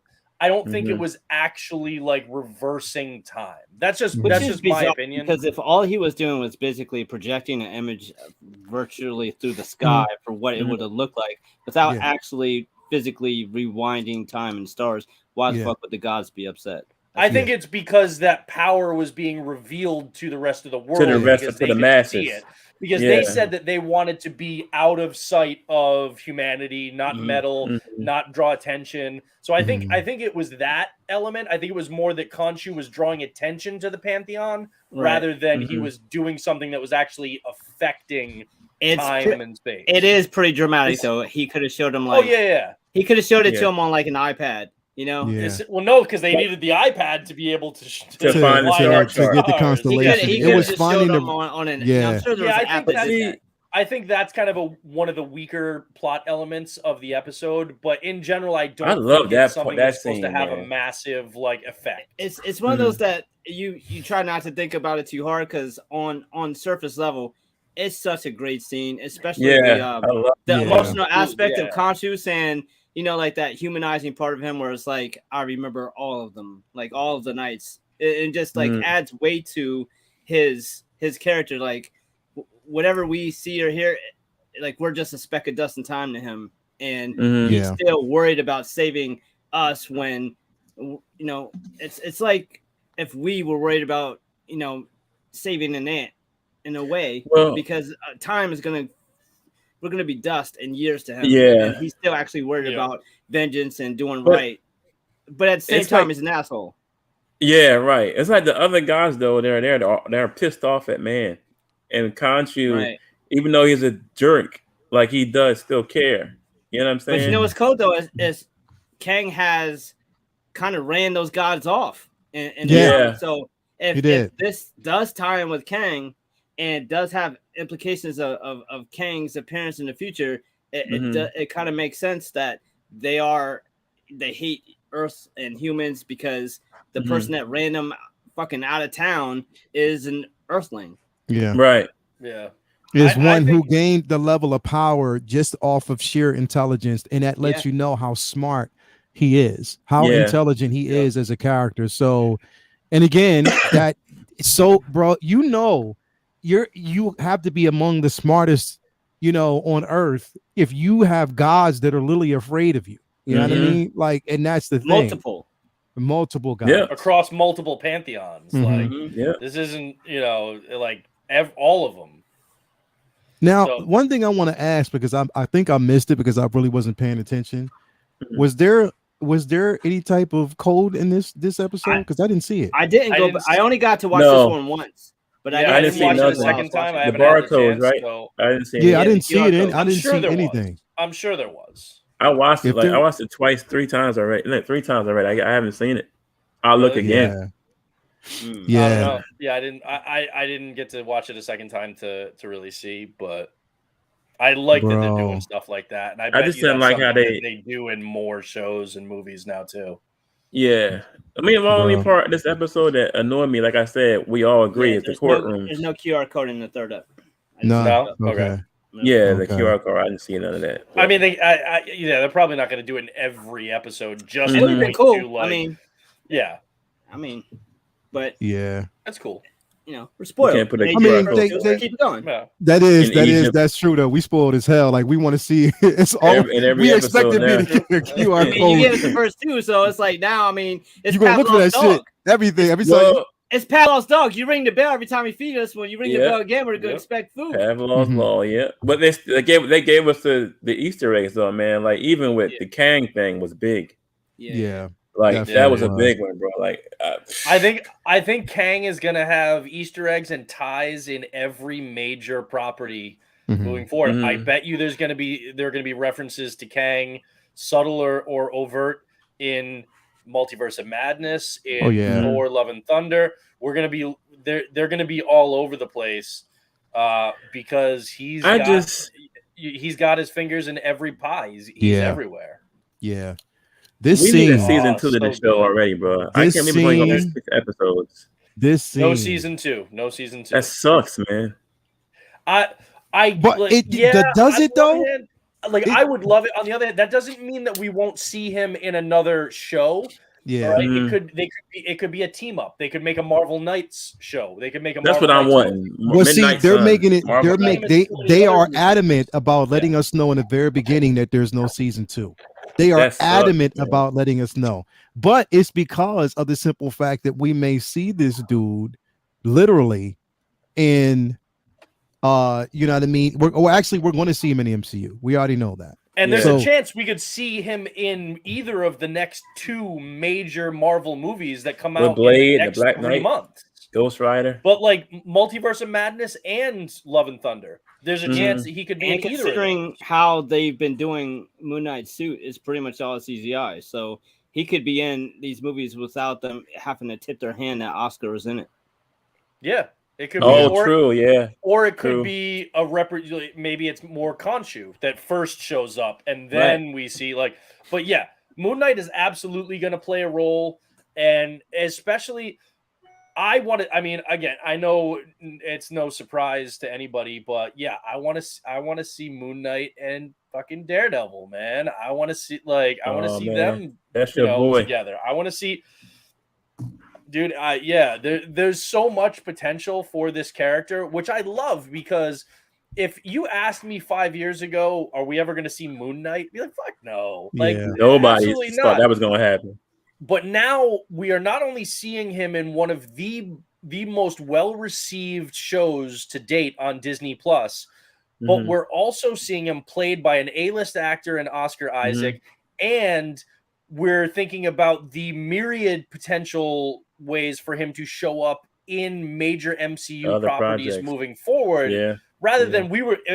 I don't think it was actually like reversing time. That's just my opinion. Because if all he was doing was basically projecting an image virtually through the sky for what it would have looked like without actually physically rewinding time and stars, why the fuck would the gods be upset? I think it's because that power was being revealed to the rest of the world, to the rest of the masses. See it. Because they said that they wanted to be out of sight of humanity, not meddle, not draw attention. So I think it was that element. I think it was more that Khonshu was drawing attention to the Pantheon rather than he was doing something that was actually affecting time and space. It is pretty dramatic, though. He could have showed him he could have showed it to him on like an iPad. Well, no, because they needed the iPad to be able to find to get the constellation. It was finding them on an. I'm sure there was an app that did that. I think that's kind of one of the weaker plot elements of the episode, but in general, I love that something that's supposed to have a massive effect. It's one of those that you try not to think about it too hard because on surface level, it's such a great scene, especially the emotional aspect of Khonshu saying, like that humanizing part of him where it's like, I remember all of them, like all of the nights. It just adds weight to his character. Like whatever we see or hear, like we're just a speck of dust in time to him. And he's still worried about saving us when, it's like if we were worried about, saving an ant in a way, because time is we're going to be dust in years to him. Yeah. And he's still actually worried about vengeance and doing right. But at the same time, he's an asshole. Yeah, right. It's like the other guys, though, they're pissed off at man. And Khonshu, even though he's a jerk, like he does still care. You know what I'm saying? But you know what's cool, though, is Kang has kind of ran those gods off. So if this does tie in with Kang, and does have implications of Kang's appearance in the future, it kind of makes sense that they hate Earth and humans because the person that ran them fucking out of town is an Earthling. Yeah. Right. Yeah. Is one who gained the level of power just off of sheer intelligence, and that lets you know how smart he is, how intelligent he is as a character. So, and again, bro, you have to be among the smartest, on earth if you have gods that are literally afraid of you. You know what I mean? Like, and that's the thing. Multiple gods across multiple pantheons. Like, this isn't, all of them. Now, So- one thing I want to ask, because I think I missed it because I really wasn't paying attention. Mhm. Was there any type of code in this episode? Because I didn't see it. I didn't I go. didn't I only got to watch No. this one once, but Yeah, I didn't see watch it a nothing. second time. I The haven't had the barcodes, chance, right? so I didn't see. Yeah, I Yeah, didn't the see it. QR code. I I'm didn't sure see there anything. was. I'm sure there was. I watched it. If Like there- I watched it twice, 3 times already. No, 3 times already. I haven't seen it. I'll look Really? again. Yeah, Mm. I don't yeah, know. Yeah, I didn't get to watch it a second time to really see, but I like that they're Bro. doing stuff like that, and I bet just you didn't that's like how something that they do in more shows and movies now too. Yeah. I mean, the only Bro. part of this episode that annoyed me, like I said, we all agree, Yeah, is the there's courtroom. no QR code in the third up. No. No? Okay. Okay. Yeah, the Okay. QR code. I didn't see none of that. I mean, they're probably not going to do it in every episode. Just It to would have been point cool. to, like, yeah, yeah, but Yeah, that's cool. we're spoiled. can't put a They I did mean, first they- two, they- keep going. Yeah. In Egypt. that's true though. We spoiled as hell. Like we want to see it's all in every we episode expected me now. to get a QR I mean, you get code. it the first two, so it's like now. I mean, it's You gonna look for Pavlov's that dog. shit? Everything. Every time. Well, It's Pavlov's dog. You ring the bell every time he feeds us. When you ring the Yeah. bell again, we're gonna Yep. expect food. Pavlov's Mhm. law, yeah. But they gave us the Easter eggs though, man. Like even with the Kang thing was big. Yeah. Like Definitely that was a was. big one, bro. Like I think Kang is going to have Easter eggs and ties in every major property Mhm. moving forward. I Mhm. bet you there are going to be references to Kang, subtle or overt, in Multiverse of Madness, in Oh, yeah. Thor: Love and Thunder. We're going to be they're going to be all over the place because he's got his fingers in every pie. He's Yeah. everywhere. Yeah. This we need a scene. season Oh, 2 to the so show good. already, bro. I This can't believe we're going to scene- 6 episodes. This scene. No season 2. No season 2. That sucks, man. But like, it yeah, does on it the one though. hand, like It- I would love it. On the other hand, that doesn't mean that we won't see him in another show. Yeah. Right? Mhm. It could be a team up. They could make a Marvel Knights show. They could make a That's Marvel what I'm Knights wanting. Well, see, Midnight they're Sun, making it. Marvel They're Knights. make they other are movies. adamant about letting us know in the very beginning that there's no season 2. They are That sucks, adamant man. about letting us know, but it's because of the simple fact that we may see this dude literally in, you know what I mean. We're going to see him in the MCU. We already know that. And there's So- a chance we could see him in either of the next 2 major Marvel movies that come With out Blade, in the the next Black 3 Knight. months. Ghost Rider. But like Multiverse of Madness and Love and Thunder, there's a Mhm. chance that he could be And in either. considering how they've been doing Moon Knight's suit is pretty much all CGI, so he could be in these movies without them having to tip their hand that Oscar was in it. Yeah, it could be. Oh, Or, true. Yeah. or it could True. be maybe it's more Khonshu that first shows up, and then we see But yeah, Moon Knight is absolutely going to play a role, and especially. Again, I know it's no surprise to anybody, but yeah, I want to see Moon Knight and fucking Daredevil, man. I want to see Oh, man. them, That's your boy. together. I want to see, dude. There's so much potential for this character, which I love because if you asked me 5 years ago, are we ever going to see Moon Knight? I'd be like, fuck no. Like Yeah. Nobody absolutely thought not. that was going to happen. But now we are not only seeing him in one of the most well-received shows to date on Disney Plus, but Mhm. we're also seeing him played by an A-list actor and Oscar Isaac, and we're thinking about the myriad potential ways for him to show up in major MCU Other properties projects. moving forward. Yeah. Rather Yeah. than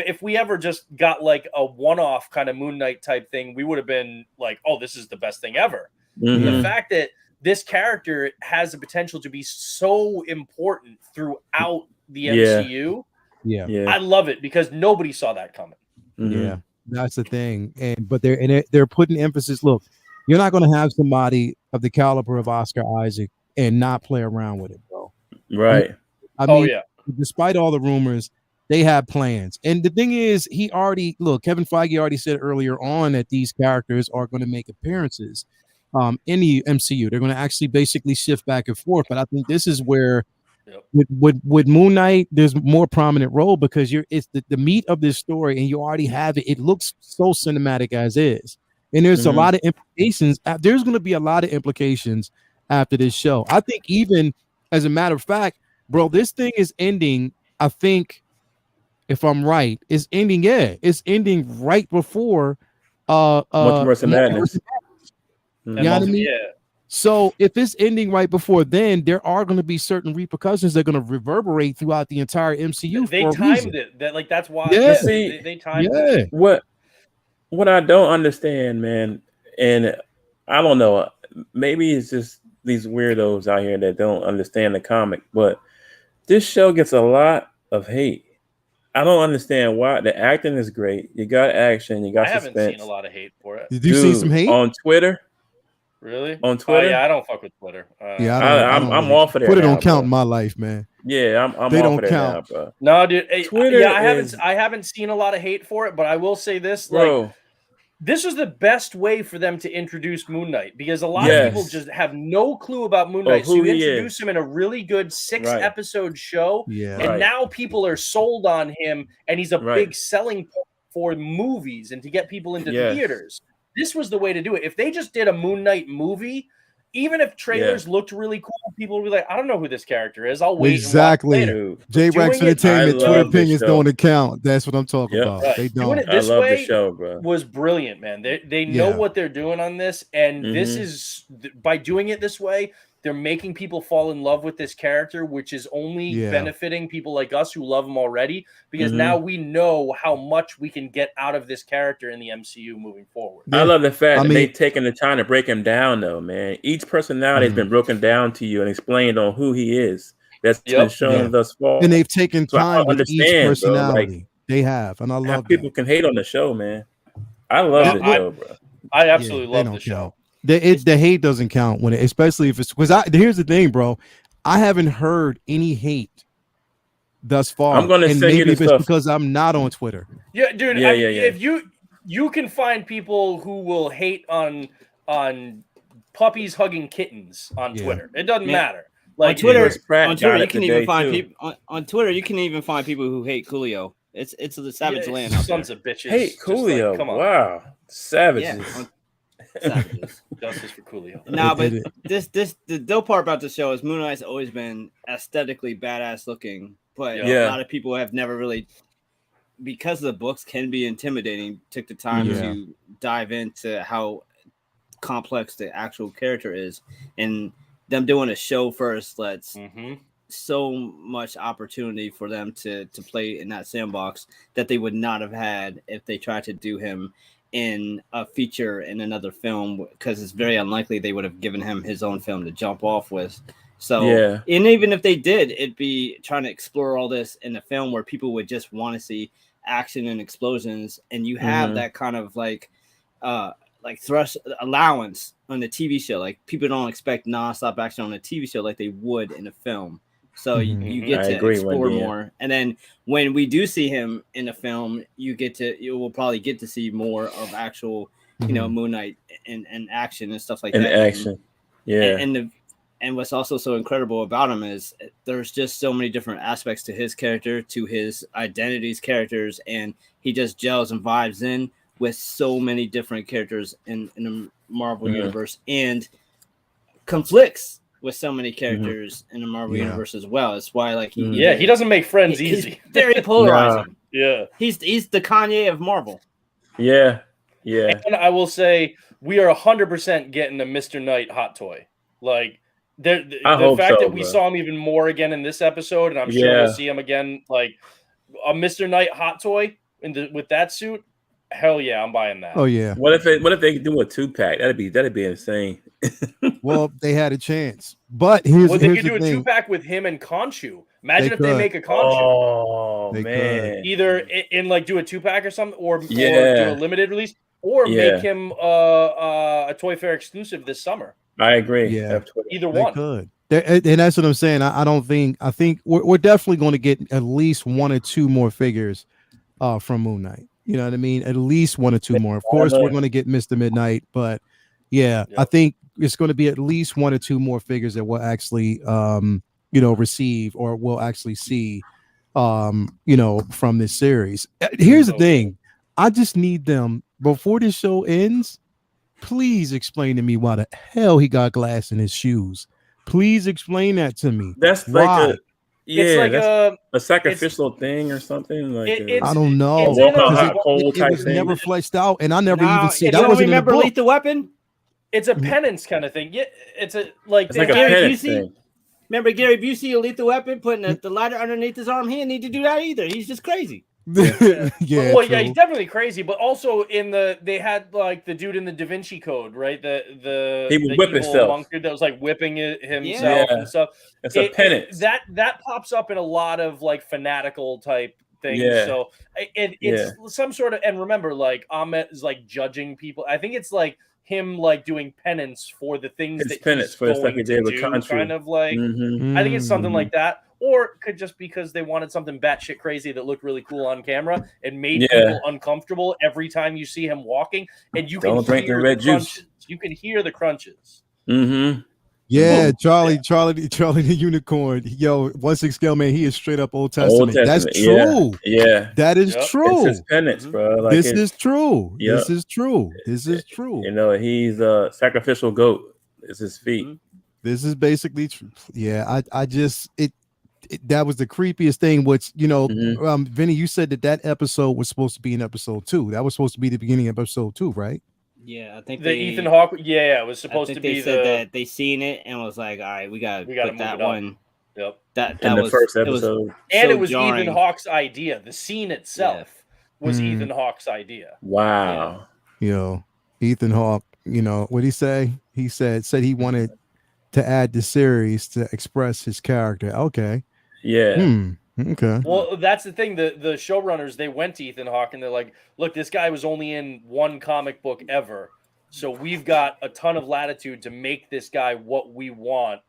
if we ever just got like a one-off kind of Moon Knight type thing, we would have been like, oh, this is the best thing ever. Mhm. The fact that this character has the potential to be so important throughout the Yeah. MCU, Yeah. Yeah. I love it because nobody saw that coming. Mhm. Yeah, that's the thing. But they're putting emphasis. Look, you're not going to have somebody of the caliber of Oscar Isaac and not play around with it, bro. Right. I mean, Yeah. despite all the rumors, they have plans. And the thing is, Kevin Feige already said earlier on that these characters are going to make appearances in the MCU. They're going to actually basically shift back and forth. But I think this is where Yep. with Moon Knight, there's more prominent role because it's the meat of this story, and you already have it. It looks so cinematic as is, and there's a Mhm. lot of implications. There's going to be a lot of implications after this show. I think even as a matter of fact, bro, this thing is ending. I think if I'm right. It's ending. Yeah, it's ending right before. Multiverse of Madness. You know what I mean? Yeah. So if it's ending right before then, there are going to be certain repercussions that are going to reverberate throughout the entire MCU. They for a reason. timed it. That like that's why. Yeah. Yeah, See, they timed it. Yeah. What I don't understand, man, and I don't know, maybe it's just these weirdos out here that don't understand the comic, but this show gets a lot of hate. I don't understand why. The acting is great. You got action, you I got haven't seen a suspense. lot of hate for it. Did you see some hate? On Twitter? Really? On Oh Twitter? yeah, I don't fuck with Twitter. Yeah, I don't I'm really, off of there Twitter now, don't count bro. in my life, man. Yeah, I'm They off don't of there count. now, bro. No, dude. Hey, Twitter yeah, is, I haven't seen a lot of hate for it, but I will say this: like, bro. this was the best way for them to introduce Moon Knight because a lot of people Yes. just have no clue about Moon Oh, Knight. So who you he introduce is. him in a really good 6-episode show, Yeah. and Right. now people are sold on him, and he's a Right. big selling point for movies and to get people into Yes. theaters. This was the way to do it. If they just did a Moon Knight movie, even if trailers looked really cool, people would be like, I don't know who this character is. I'll wait Exactly. and watch later. Dude, J-Rex Doing it- Entertainment, I Twitter love this opinions show. don't account. That's what I'm talking Yep. about. Right. They Doing don't. it I this love the way show, bro. was brilliant, man. They know Yeah. what they're doing on this, and this Mhm. is by doing it this way, they're making people fall in love with this character, which is only Yeah. benefiting people like us who love him already, because Mhm. now we know how much we can get out of this character in the MCU moving forward. I Yeah. love the fact I that mean- they've taken the time to break him down, though, man. Each personality has been broken down to you and explained on who he is. That's been Yep. shown Yeah. thus far. And they've taken So I time with each understand, bro. personality. Like, They have, and I how love people that. can hate on the show, man. I love No, the I- show, bro. I absolutely they love don't the show. count. The hate doesn't count when it, especially if it's because here's the thing, bro. I haven't heard any hate thus far. I'm gonna and send you maybe the if it's stuff. because I'm not on Twitter. Yeah, dude. Yeah, I mean, yeah, yeah. if you can find people who will hate on puppies hugging kittens on Yeah. Twitter, it doesn't Man, matter. Like on Twitter, Chris Pratt on Twitter, got you it can today, even find too. people on Twitter. You can even find people who hate Coolio. It's the savage yeah, land out there. sons of bitches. Hey, just like, Coolio. come on, Wow. Savages. Yeah, savages. justice for Coolio. Nah, but It- the dope part about the show is Moon Knight's always been aesthetically badass looking, but Yeah. a lot of people have never really, because the books can be intimidating, took the time Yeah. to dive into how complex the actual character is, and them doing a show first lets Mm-hmm. so much opportunity for them to play in that sandbox that they would not have had if they tried to do him in a feature in another film, because it's very unlikely they would have given him his own film to jump off with. So Yeah. and even if they did, it'd be trying to explore all this in a film where people would just want to see action and explosions, and you have Mhm. that kind of like thrust allowance on the TV show. Like people don't expect nonstop action on a TV show like they would in a film. So Mhm. you Mhm. get I to agree, explore Wendy, yeah. more. And then when we do see him in a film, you will probably get to see more of actual, Moon Knight and action and stuff like In that. action. Yeah. And what's also so incredible about him is there's just so many different aspects to his character, to his identities, characters, and he just gels and vibes in with so many different characters in the Marvel Mhm. universe, and conflicts with so many characters in the Marvel Yeah. universe as well. It's why Mhm. Yeah, he doesn't make friends he's easy. very polarizing. Yeah. He's the Kanye of Marvel. Yeah. Yeah. And I will say we are 100% getting a Mr. Knight hot toy. Like the I hope fact so, that we bro. saw him even more again in this episode, and I'm sure Yeah. we'll see him again, like a Mr. Knight hot toy with that suit. Hell yeah, I'm buying that. Oh yeah. What if they do a 2-pack? That'd be insane. Well, they had a chance, but here's Well, they here's could the do a thing. 2-pack with him and Khonshu. Imagine They if they could. make a Khonshu. Oh They man. Either in like do a 2-pack or something, or do Yeah. a limited release, or Yeah. make him a Toy Fair exclusive this summer. I agree. Yeah. Either They one. could. And that's what I'm saying. I think we're definitely going to get at least one or two more figures from Moon Knight. You know what I mean? At least one or two more. Of course, we're going to get Mr. Midnight, but yeah, Yep. I think it's going to be at least one or two more figures that we'll actually receive or we'll actually see from this series. Here's the thing. I just need them before this show ends. Please explain to me why the hell he got glass in his shoes. Please explain that to me. That's Why? like It's like a sacrificial thing or something like. I don't know. It's in Walk on hot a, coal It type was thing. never fleshed out, and I never even see You that. don't Wasn't in the remember book. Lethal Weapon? it's a penance kind of thing. Yeah, it's a like It's like they a have- penance Busey? thing. Remember Gary Busey, a Lethal Weapon, putting the lighter underneath his arm? He didn't need to do that either. He's just crazy. Yeah, well, yeah, true. he's definitely crazy, but also they had like the dude in the Da Vinci Code, right? He would the whip evil himself. monk dude that was like whipping himself Yeah. and stuff. It's a penance. That pops up in a lot of like fanatical type things. Yeah. So it's some sort of, and remember, like Ahmet is like judging people. I think it's like him like doing penance for the things His that penance he's for the stuff going he to did with do, country. kind of like. Mhm. I think it's something Mm. like that, or it could just because they wanted something batshit crazy that looked really cool on camera and made Yeah. people uncomfortable every time you see him walking, and you Don't can drink the hear red the juice. crunches. You can hear the crunches. Mm-hmm. Yeah, Boom. Charlie the Unicorn. Yo, 1-6 scale man, he is straight up Old Testament. Old Testament. That's true. Yeah. That is Yep. true. It's his penance, bro. Like This is true. Yeah. This is true. This is true. You know, he's a sacrificial goat. It's his feet. This is basically true. Yeah, I just that was the creepiest thing. Which Vinny, you said that episode was supposed to be in episode 2. That was supposed to be the beginning of episode 2, right? Yeah, I think The Ethan Hawke, it was supposed to be they said that they seen it and was like, all right, we gotta move put that it up. one. Yep. That In the was first it was episode. And so it was jarring. Ethan Hawke's idea. The scene itself was Mm. Ethan Hawke's idea. Wow. Ethan Hawke. What he say? He said he wanted to add the series to express his character. Okay. Yeah. Okay. Well, that's the thing. The showrunners, they went to Ethan Hawke and they're like, look, this guy was only in one comic book ever. So we've got a ton of latitude to make this guy what we want.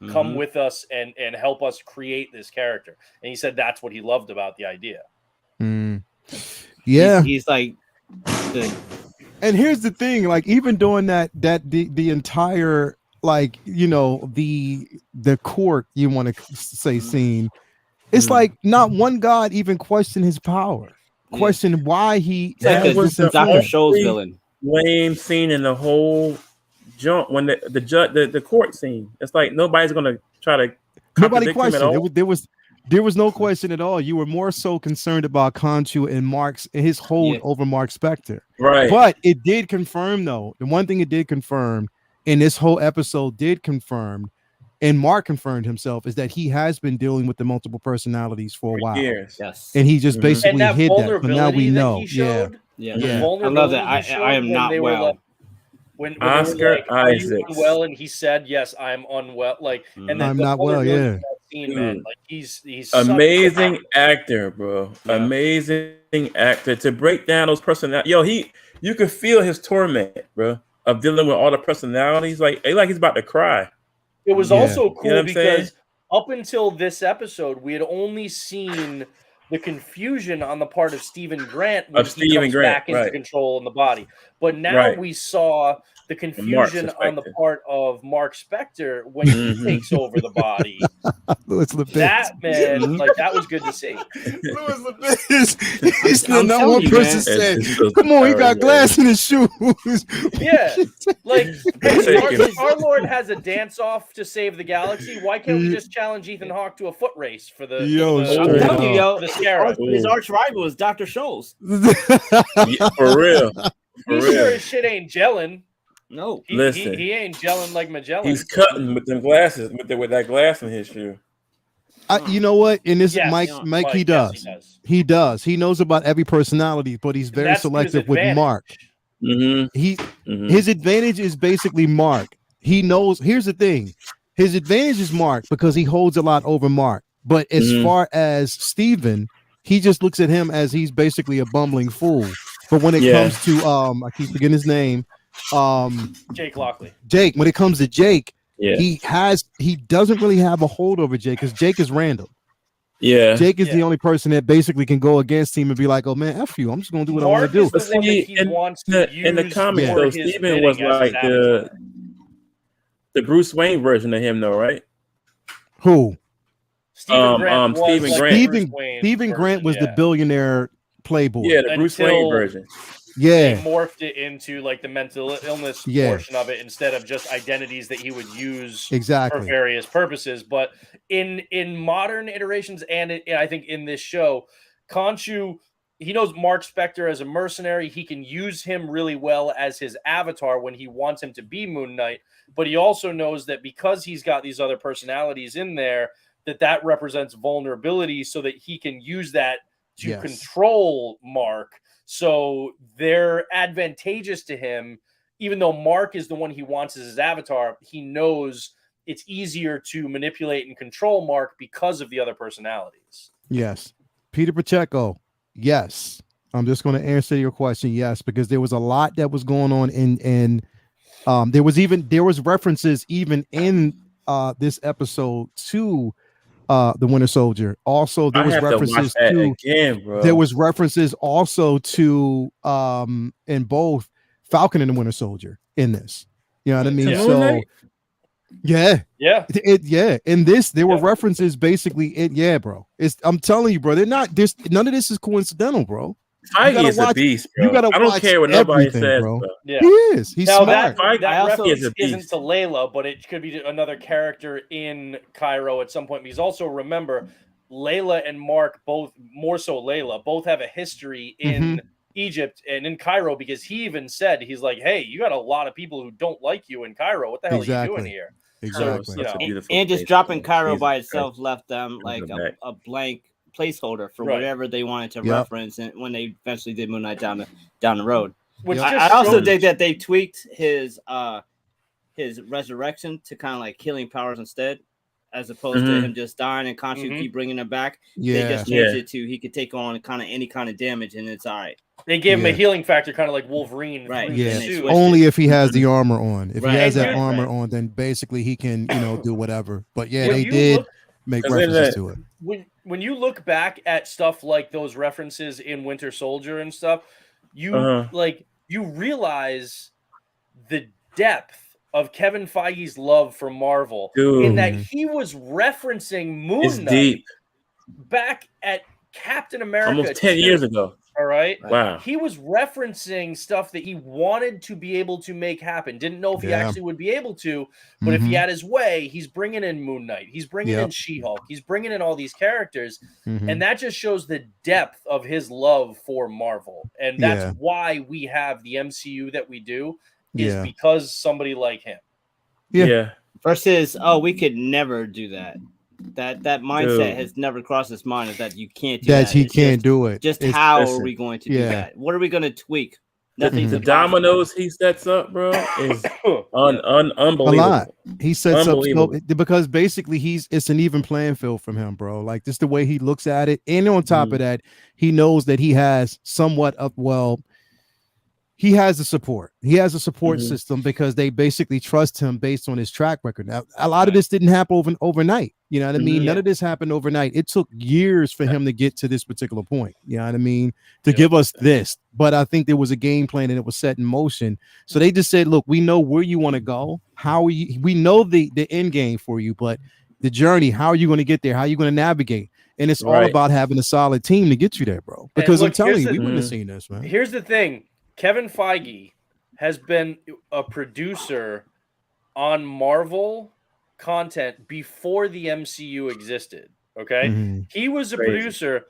Come with us and help us create this character. And he said that's what he loved about the idea. Yeah. He's like And here's the thing, like even during the entire the court, you want to say scene, it's like not one god even questioned his power, questioned why he like has this Dr. influence. Scholl's villain. Lame scene in the whole jump when the court scene. It's like nobody's gonna try to Nobody contradict him at all. questioned. There was no question at all. You were more so concerned about Conchu and his hold over Mark Spector. Right. But it did confirm, though. The one thing it did confirm, and this whole episode did confirm, and Mark confirmed himself, is that he has been dealing with the multiple personalities for a while. Years. Yes. And he just basically And that hid that. But vulnerability now we that know. he showed, Yeah. the Yeah. I vulnerability love that. he showed I am when not they were well. like, when they were Oscar like, are you Isaacs. unwell? And he said, yes, I'm unwell. Like, and then I'm the not well, vulnerability yeah. of that scene, man, like he's such Amazing a- actor, bro. Yeah. Amazing actor to break down those personalities. Yo, you could feel his torment, bro, of dealing with all the personalities. Like he's about to cry. It was Yeah. also cool You know what I'm saying? because up until this episode, we had only seen the confusion on the part of Stephen Grant when Of he Stephen comes Grant, back into right. control in the body. But now Right. we saw the confusion on the perspective. part of Mark Spector when he Mhm. takes over the body. Louis LeBis. That man, like that was good to see. Louis LeBis. He's I'm not telling one you, person man. said, It's just "Come on, he got paranoid. glass in his shoes." Yeah, like Taken. our Lord has a dance off to save the galaxy. Why can't we just challenge Ethan Hawke to a foot race for the? Yo, for the, straight I'm up. telling you, yo, the Scarab. his arch rival is Dr. Scholl's. Yeah, for real. For He's sure real. his shit ain't gelling. No. Listen. He ain't gelling like Magellan. He's cutting with them glasses, with that glass in his shoe. You know what? In this, Yes, Mike, he yes, does. He does. He knows about every personality, but he's very That's to his selective with advantage. Mark. Mm-hmm. His advantage is basically Mark. He knows. Here's the thing: his advantage is Mark because he holds a lot over Mark. But as far as Steven, he just looks at him as he's basically a bumbling fool. But when it comes to I keep forgetting his name, Jake Lockley. Jake. When it comes to Jake, Yeah. he doesn't really have a hold over Jake because Jake is random. Yeah. Jake is the only person that basically can go against him and be like, "Oh man, F you! I'm just gonna do what I Mark want to do." is the one that he in, wants the, to in the use comics, for though, his Steven bidding was as like his the Bruce Wayne version of him, though, right? Who? Stephen Grant was Stephen like Grant. Bruce Wayne's Stephen Grant version, was the billionaire playboy. Yeah, the Bruce Until- Wayne version. Yeah. they morphed it into like the mental illness portion of it instead of just identities that he would use for various purposes. But in modern iterations, and I think in this show, Khonshu, he knows Mark Spector as a mercenary. He can use him really well as his avatar when he wants him to be Moon Knight. But he also knows that because he's got these other personalities in there, that represents vulnerability, so that he can use that to control Mark. So they're advantageous to him, even though Mark is the one he wants as his avatar. He knows it's easier to manipulate and control Mark because of the other personalities. Yes. Peter Pacheco. Yes. I'm just going to answer your question. Yes, because there was a lot that was going on in there was references even in this episode to the Winter Soldier. Also, there was references to again, bro. There was references also to in both Falcon and the Winter Soldier in this. You know what I mean? So yeah. In this, there were references basically bro. I'm telling you, bro, they're not this. None of this is coincidental, bro. Feige is a beast, bro. You gotta I don't care what nobody says, bro. bro. Yeah. He is. He's now smart. That reference isn't to Layla, but it could be another character in Cairo at some point. Because also remember, Layla and Mark both, more so Layla, both have a history in Egypt and in Cairo, because he even said, he's like, hey, you got a lot of people who don't like you in Cairo. What the hell are you doing here? Exactly. So, and just dropping Cairo by itself left them like a blank placeholder for whatever they wanted to reference, and when they eventually did Moon Knight down the road. Which I also think that they tweaked his resurrection to kind of like healing powers instead, as opposed to him just dying and Khonshu keep bringing him back. They just changed it to he could take on kind of any kind of damage, and it's all right. They gave him a healing factor, kind of like Wolverine. Right. Yeah. Only if he has the armor on. If he has that armor on, then basically he can, do whatever. But they did make references to it. When you look back at stuff like those references in Winter Soldier and stuff, you realize the depth of Kevin Feige's love for Marvel, in that he was referencing Moon Knight back at Captain America almost 10 years ago. All right. Wow. He was referencing stuff that he wanted to be able to make happen. Didn't know if he actually would be able to, but if he had his way, he's bringing in Moon Knight. He's bringing in She-Hulk. He's bringing in all these characters. And that just shows the depth of his love for Marvel. And that's why we have the MCU that we do, is because somebody like him. Yeah. Versus, we could never do that. That mindset has never crossed his mind, is that you can't do that. He can't do it. Just how are we going to do that? What are we going to tweak? Nothing's the dominoes he sets up, bro, is unbelievable. A lot. He sets up because basically it's an even playing field from him, bro. Like, just the way he looks at it, and on top of that, he knows that he has somewhat of he has the support. He has a support system because they basically trust him based on his track record. Now, a lot of this didn't happen overnight. You know what I mean? None of this happened overnight. It took years for him to get to this particular point. You know what I mean? To give us this. But I think there was a game plan and it was set in motion. So they just said, look, we know where you want to go. We know the end game for you, but the journey, how are you going to get there? How are you going to navigate? And it's all about having a solid team to get you there, bro. Because I'm telling you, we wouldn't have seen this, man. Here's the thing. Kevin Feige has been a producer on Marvel content before the MCU existed. Okay. He was a producer.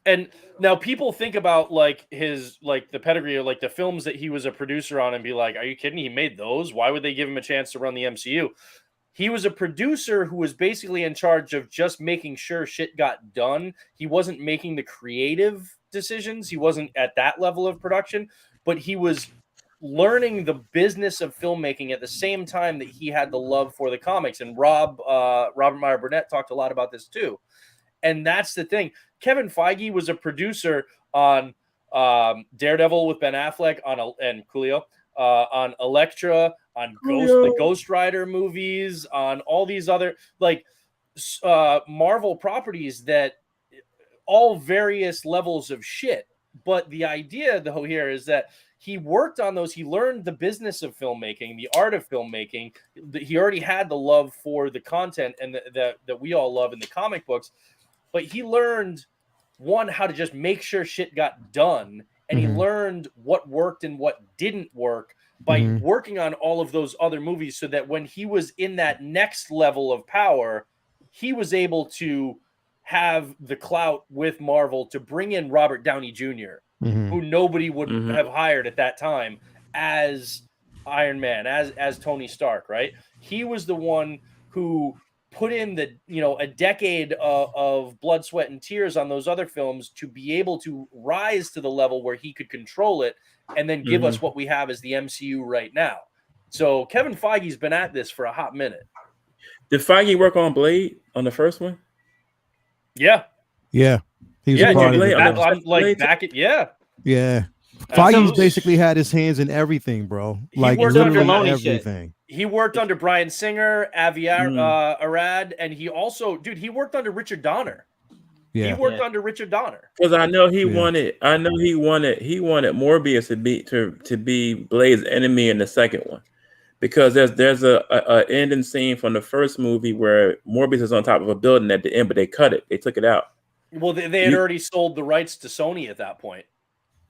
And now people think about like the pedigree or like the films that he was a producer on and be like, are you kidding? He made those? Why would they give him a chance to run the MCU? He was a producer who was basically in charge of just making sure shit got done. He wasn't making the creative decisions. He wasn't at that level of production, but he was learning the business of filmmaking at the same time that he had the love for the comics. And Robert Meyer Burnett talked a lot about this too. And that's the thing. Kevin Feige was a producer on Daredevil with Ben Affleck and Coolio, on Elektra, on the Ghost Rider movies, on all these other Marvel properties that all various levels of shit. But the idea, though, here is that he worked on those. He learned the business of filmmaking, the art of filmmaking. He already had the love for the content and that we all love in the comic books. But he learned, one, how to just make sure shit got done, and he Mhm. learned what worked and what didn't work by Mhm. working on all of those other movies, so that when he was in that next level of power, he was able to have the clout with Marvel to bring in Robert Downey Jr., Mhm. who nobody would Mm-hmm. have hired at that time as Iron Man, as Tony Stark, right? He was the one who put in the, a decade of blood, sweat, and tears on those other films to be able to rise to the level where he could control it and then give us what we have as the MCU right now. So Kevin Feige's been at this for a hot minute. Did Feige work on Blade on the first one? Yeah. Yeah. He was Yeah, a part dude, of it. I'm Man. like back at Yeah. Feige's absolutely. basically had his hands in everything, bro. He Like worked under literally Filoni shit. everything. He worked under Bryan Singer, Avi Arad, and he also, dude, he worked under Richard Donner. Yeah. He worked under Richard Donner. Because I know he Yeah. wanted Morbius to be Blade's enemy in the second one. Because there's a ending scene from the first movie where Morbius is on top of a building at the end, but they cut it. They took it out. Well, they had already sold the rights to Sony at that point.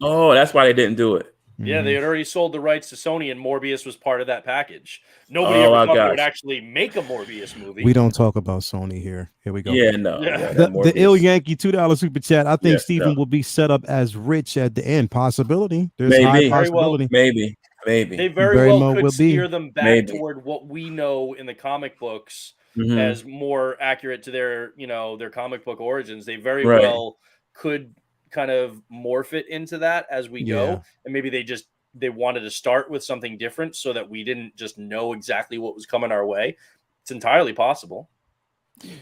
Oh, that's why they didn't do it. Yeah, Mm-hmm. they had already sold the rights to Sony, and Morbius was part of that package. Nobody ever thought they would actually make a Morbius movie. We don't talk about Sony here. Here we go. Yeah, no. Yeah. Yeah, The Ill Yankee $2 super chat. I think Steven no. will be set up as Rich at the end. Possibility. There's Maybe. high Very possibility. Maybe. They very Very well well could will be. steer them back Maybe. toward what we know in the comic books Mhm. as more accurate to their, their comic book origins. They very Right. well could kind of morph it into that as we Yeah. go. And maybe they wanted to start with something different so that we didn't just know exactly what was coming our way. It's entirely possible.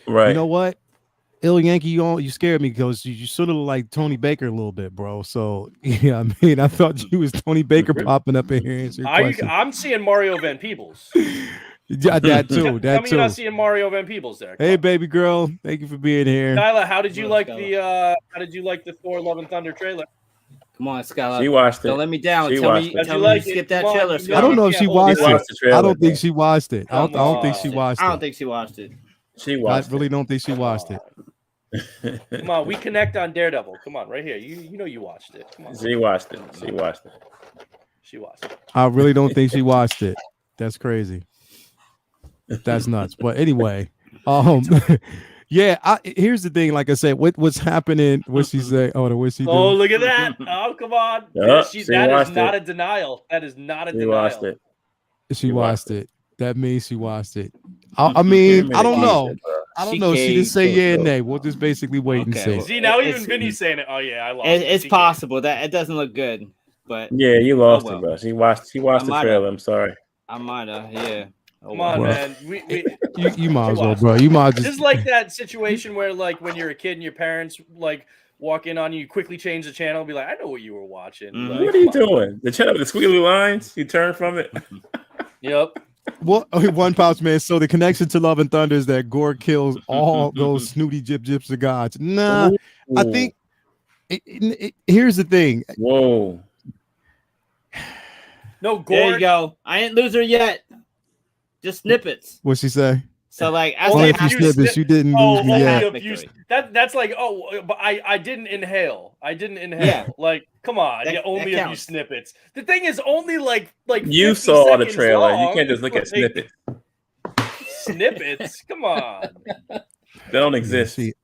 Right. You know what? Ill Yankee, you scared me because you sort of look like Tony Baker a little bit, bro. So yeah, I mean, I thought you was Tony Baker popping up in here answering questions. I'm seeing Mario Van Peebles. Yeah, that too. Tell me That you're not too. seeing Mario Van Peebles there. Come Hey, on. baby girl, thank you for being here. Nyla, how did you Come on, like the Thor: Love and Thunder trailer? Come on, Skylar. She watched it. Don't let me down. She Tell me, watched it. tell You me like you it? skip that Come on, trailer. you know I don't know if Yeah, she hold watched She watched the it. trailer, I don't think bro. she watched it. I don't think she Come watched I don't it. think she watched it. She I watched really don't think she Come watched on. it. Come on, we connect on Daredevil. Come on, right here. You know you watched it. Come on. She watched it. She watched it. She watched it. I really don't think she watched it. That's crazy. That's nuts. But anyway, yeah. Here's the thing. Like I said, what's happening? What she say? Oh, what's she Oh, do? look at that. Oh, come on. Yup, That is she not watched a it. denial. That is not a She denial. watched it. She She watched watched it. That means she watched it. I mean, I don't know. I don't She know. She didn't caved, say so- yeah and nay. We'll just basically wait and Okay, see. well, See, now It's- even Vinny's saying it. Oh, yeah, I lost It's She possible that it doesn't look good, but Yeah, you lost well. it, bro. She watched I the might trailer. have. I'm sorry. I might have. Yeah. Oh, Come well. on, Bro. man. You might as well, watched bro. You might This just is like that situation where, like, when you're a kid and your parents, like, walk in on you, quickly change the channel, and be like, I know what you were watching. Mhm. Like, What are you come on. doing? The channel with the squiggly lines? You turn from it? Yep. what one pouch man. So the connection to Love and Thunder is that Gore kills all those snooty gyps of gods. Nah, I think here's the thing. Whoa. No, There Gore. you go. I ain't loser yet. Just snippets. What's she say? So like, as Only they if you have- snippets, you didn't Oh, lose me only yet. if you, that's like, oh, but I didn't inhale. I didn't inhale. Yeah. Like, come on. That- Yeah, only that if you counts. snippets. The thing is only like You 50 saw the seconds trailer. You long. can't just look at Like, snippets. Snippets. Come on. They don't exist. See,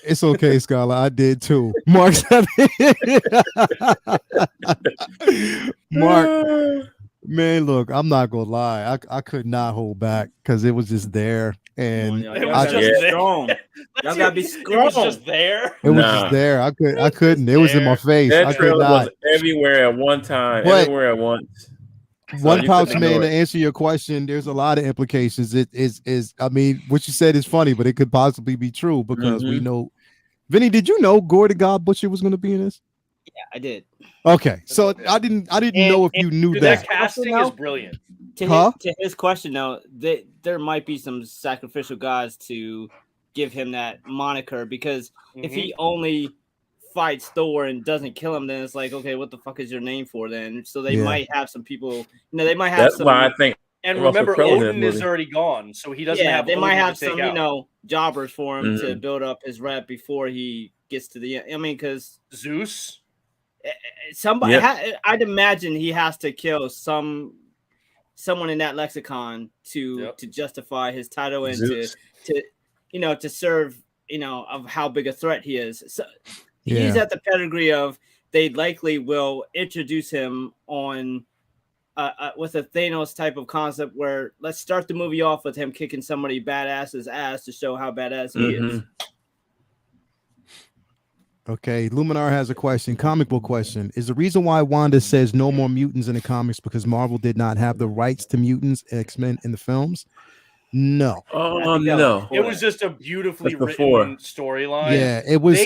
it's okay, Skylar. I did too. Mark, Mark, man, look, I'm not gonna lie. I could not hold back because it was just there, and Y'all It was gotta just be there. strong. Y'all gotta be It was strong. just there. it was Nah. just there. I couldn't. It was in my face. That I could trailer not. was everywhere at one time. But- everywhere at once. One you pouch couldn't man, ignore to it. answer your question, there's a lot of implications. It is I mean, what you said is funny, but it could possibly be true because we Mhm. know. Vinny, did you know Gore the God Butcher was going to be in this? Yeah, I did. Okay, so I didn't know if you knew Dude, that. that casting is brilliant. Huh? To his question, though, there might be some sacrificial gods to give him that moniker because if he only fights Thor and doesn't kill him, then it's like, okay, what the fuck is your name for then? So they Yeah. might have some people, they might have That's some. why I think And Russell remember, Crowe in that Odin is movie. already gone, so he doesn't have. They might Odin have to take some, out. jobbers for him to Mhm. build up his rep before he gets to the. I mean, because Zeus. Somebody, Yep. I'd imagine he has to kill someone in that lexicon to justify his title and Zeus. to serve of how big a threat he is. So he's Yeah. at the pedigree of they likely will introduce him on with a Thanos type of concept where let's start the movie off with him kicking somebody badass's ass to show how badass he is. Okay, Luminar has a question, comic book question. Is the reason why Wanda says no more mutants in the comics because Marvel did not have the rights to mutants, X-Men in the films? No. Oh no. It was just a beautifully That's before. written storyline. Yeah, it was.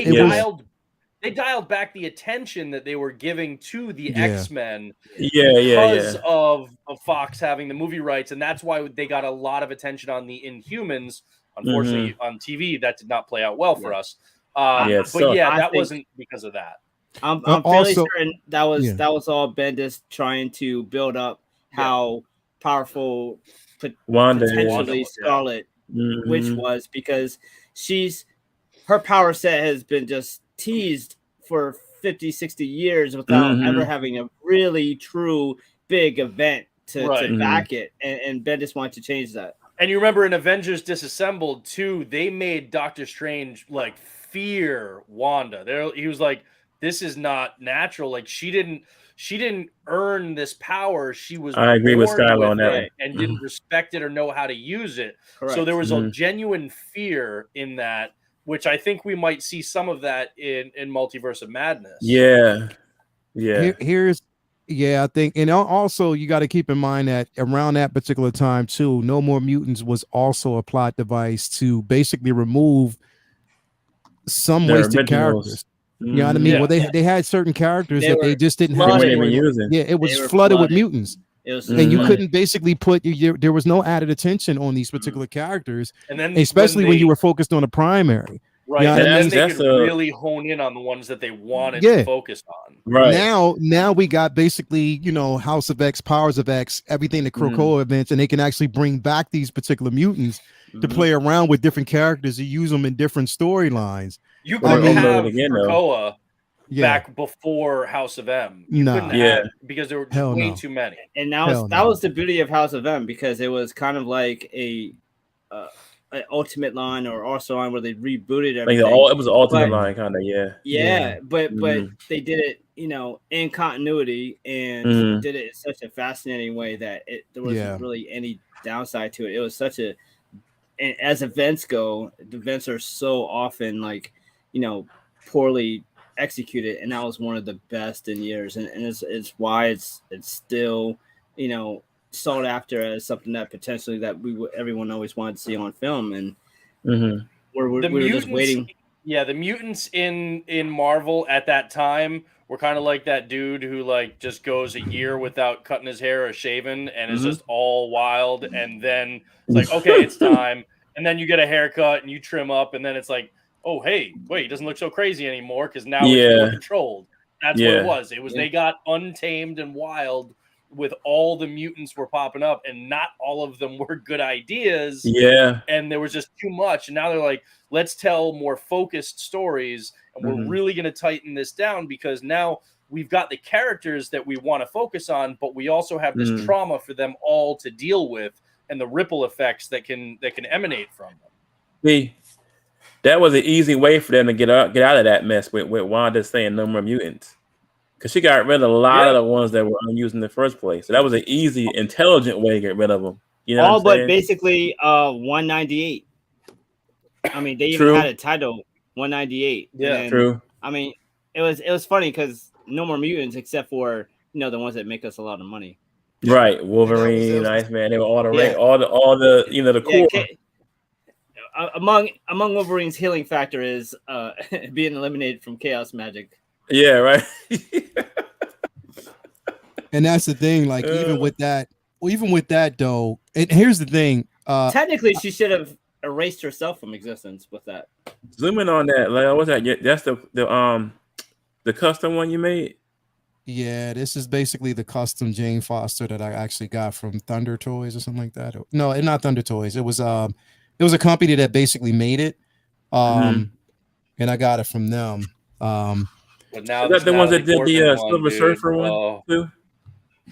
They dialed back the attention that they were giving to the X-Men because of Fox having the movie rights, and that's why they got a lot of attention on the Inhumans. Unfortunately, on TV, that did not play out well for us. That wasn't because of that. I'm fairly certain that was all Bendis trying to build up how powerful potentially Scarlet Witch was, because her power set has been just teased for 50, 60 years without ever having a really true big event to back it, and Bendis wanted to change that. And you remember in Avengers Disassembled too, they made Doctor Strange like fear Wanda. He was like, this is not natural. Like she didn't earn this power. She was I agree with Skylar on that and didn't respect it or know how to use it. Correct. So there was a genuine fear in that, which I think we might see some of that in Multiverse of Madness. Yeah. I think, and also you got to keep in mind that around that particular time too, No More Mutants was also a plot device to basically remove some wasted characters. You know what I mean? Well, they had certain characters that they just didn't have. Yeah, it was flooded with mutants. And you couldn't basically put there was no added attention on these particular characters, and then especially when you were focused on a primary. Right, and then they could really hone in on the ones that they wanted to focus on. Right now we got basically House of X, Powers of X, everything the Krakoa events, and they can actually bring back these particular mutants to play around with different characters and use them in different storylines. You couldn't have Krakoa back before House of M. You couldn't have, because there were way too many. And that was the beauty of House of M, because it was kind of like an Ultimate line or also line where they rebooted everything. It was an Ultimate line, kind of, but they did it, in continuity, and did it in such a fascinating way that there wasn't really any downside to it. It was such a, and as events go, the events are so often poorly executed, and that was one of the best in years, and it's why it's still sought after as something that potentially that everyone always wanted to see on film, and we're just waiting. Yeah, the mutants in Marvel at that time were kind of like that dude who just goes a year without cutting his hair or shaving and is just all wild, and then it's like, okay, it's time, and then you get a haircut and you trim up, and then it's like, oh, hey, wait, he doesn't look so crazy anymore because now it's more controlled. That's what it was. It was they got untamed and wild with all the mutants were popping up, and not all of them were good ideas. Yeah. And there was just too much. And now they're like, let's tell more focused stories, and we're really going to tighten this down, because now we've got the characters that we want to focus on, but we also have this trauma for them all to deal with, and the ripple effects that can emanate from them. See, that was an easy way for them to get out of that mess with Wanda saying no more mutants. Because she got rid of a lot of the ones that were unused in the first place. So that was an easy, intelligent way to get rid of them. All but basically 198. I mean, they even had a title 198. Yeah, true. I mean, it was funny because no more mutants except for the ones that make us a lot of money. Right, Wolverine, Iceman. They were all the the core. Among Wolverine's healing factor is being eliminated from chaos magic. Yeah, right. And that's the thing, even with that though, and here's the thing. Technically, she should have erased herself from existence with that. Zooming on that, what's that? That's the custom one you made? Yeah, this is basically the custom Jane Foster that I actually got from Thunder Toys or something like that. No, not Thunder Toys. It was a company that basically made it. And I got it from them. But now Is that the ones that did the Portman one, Silver dude. Surfer one Oh, too?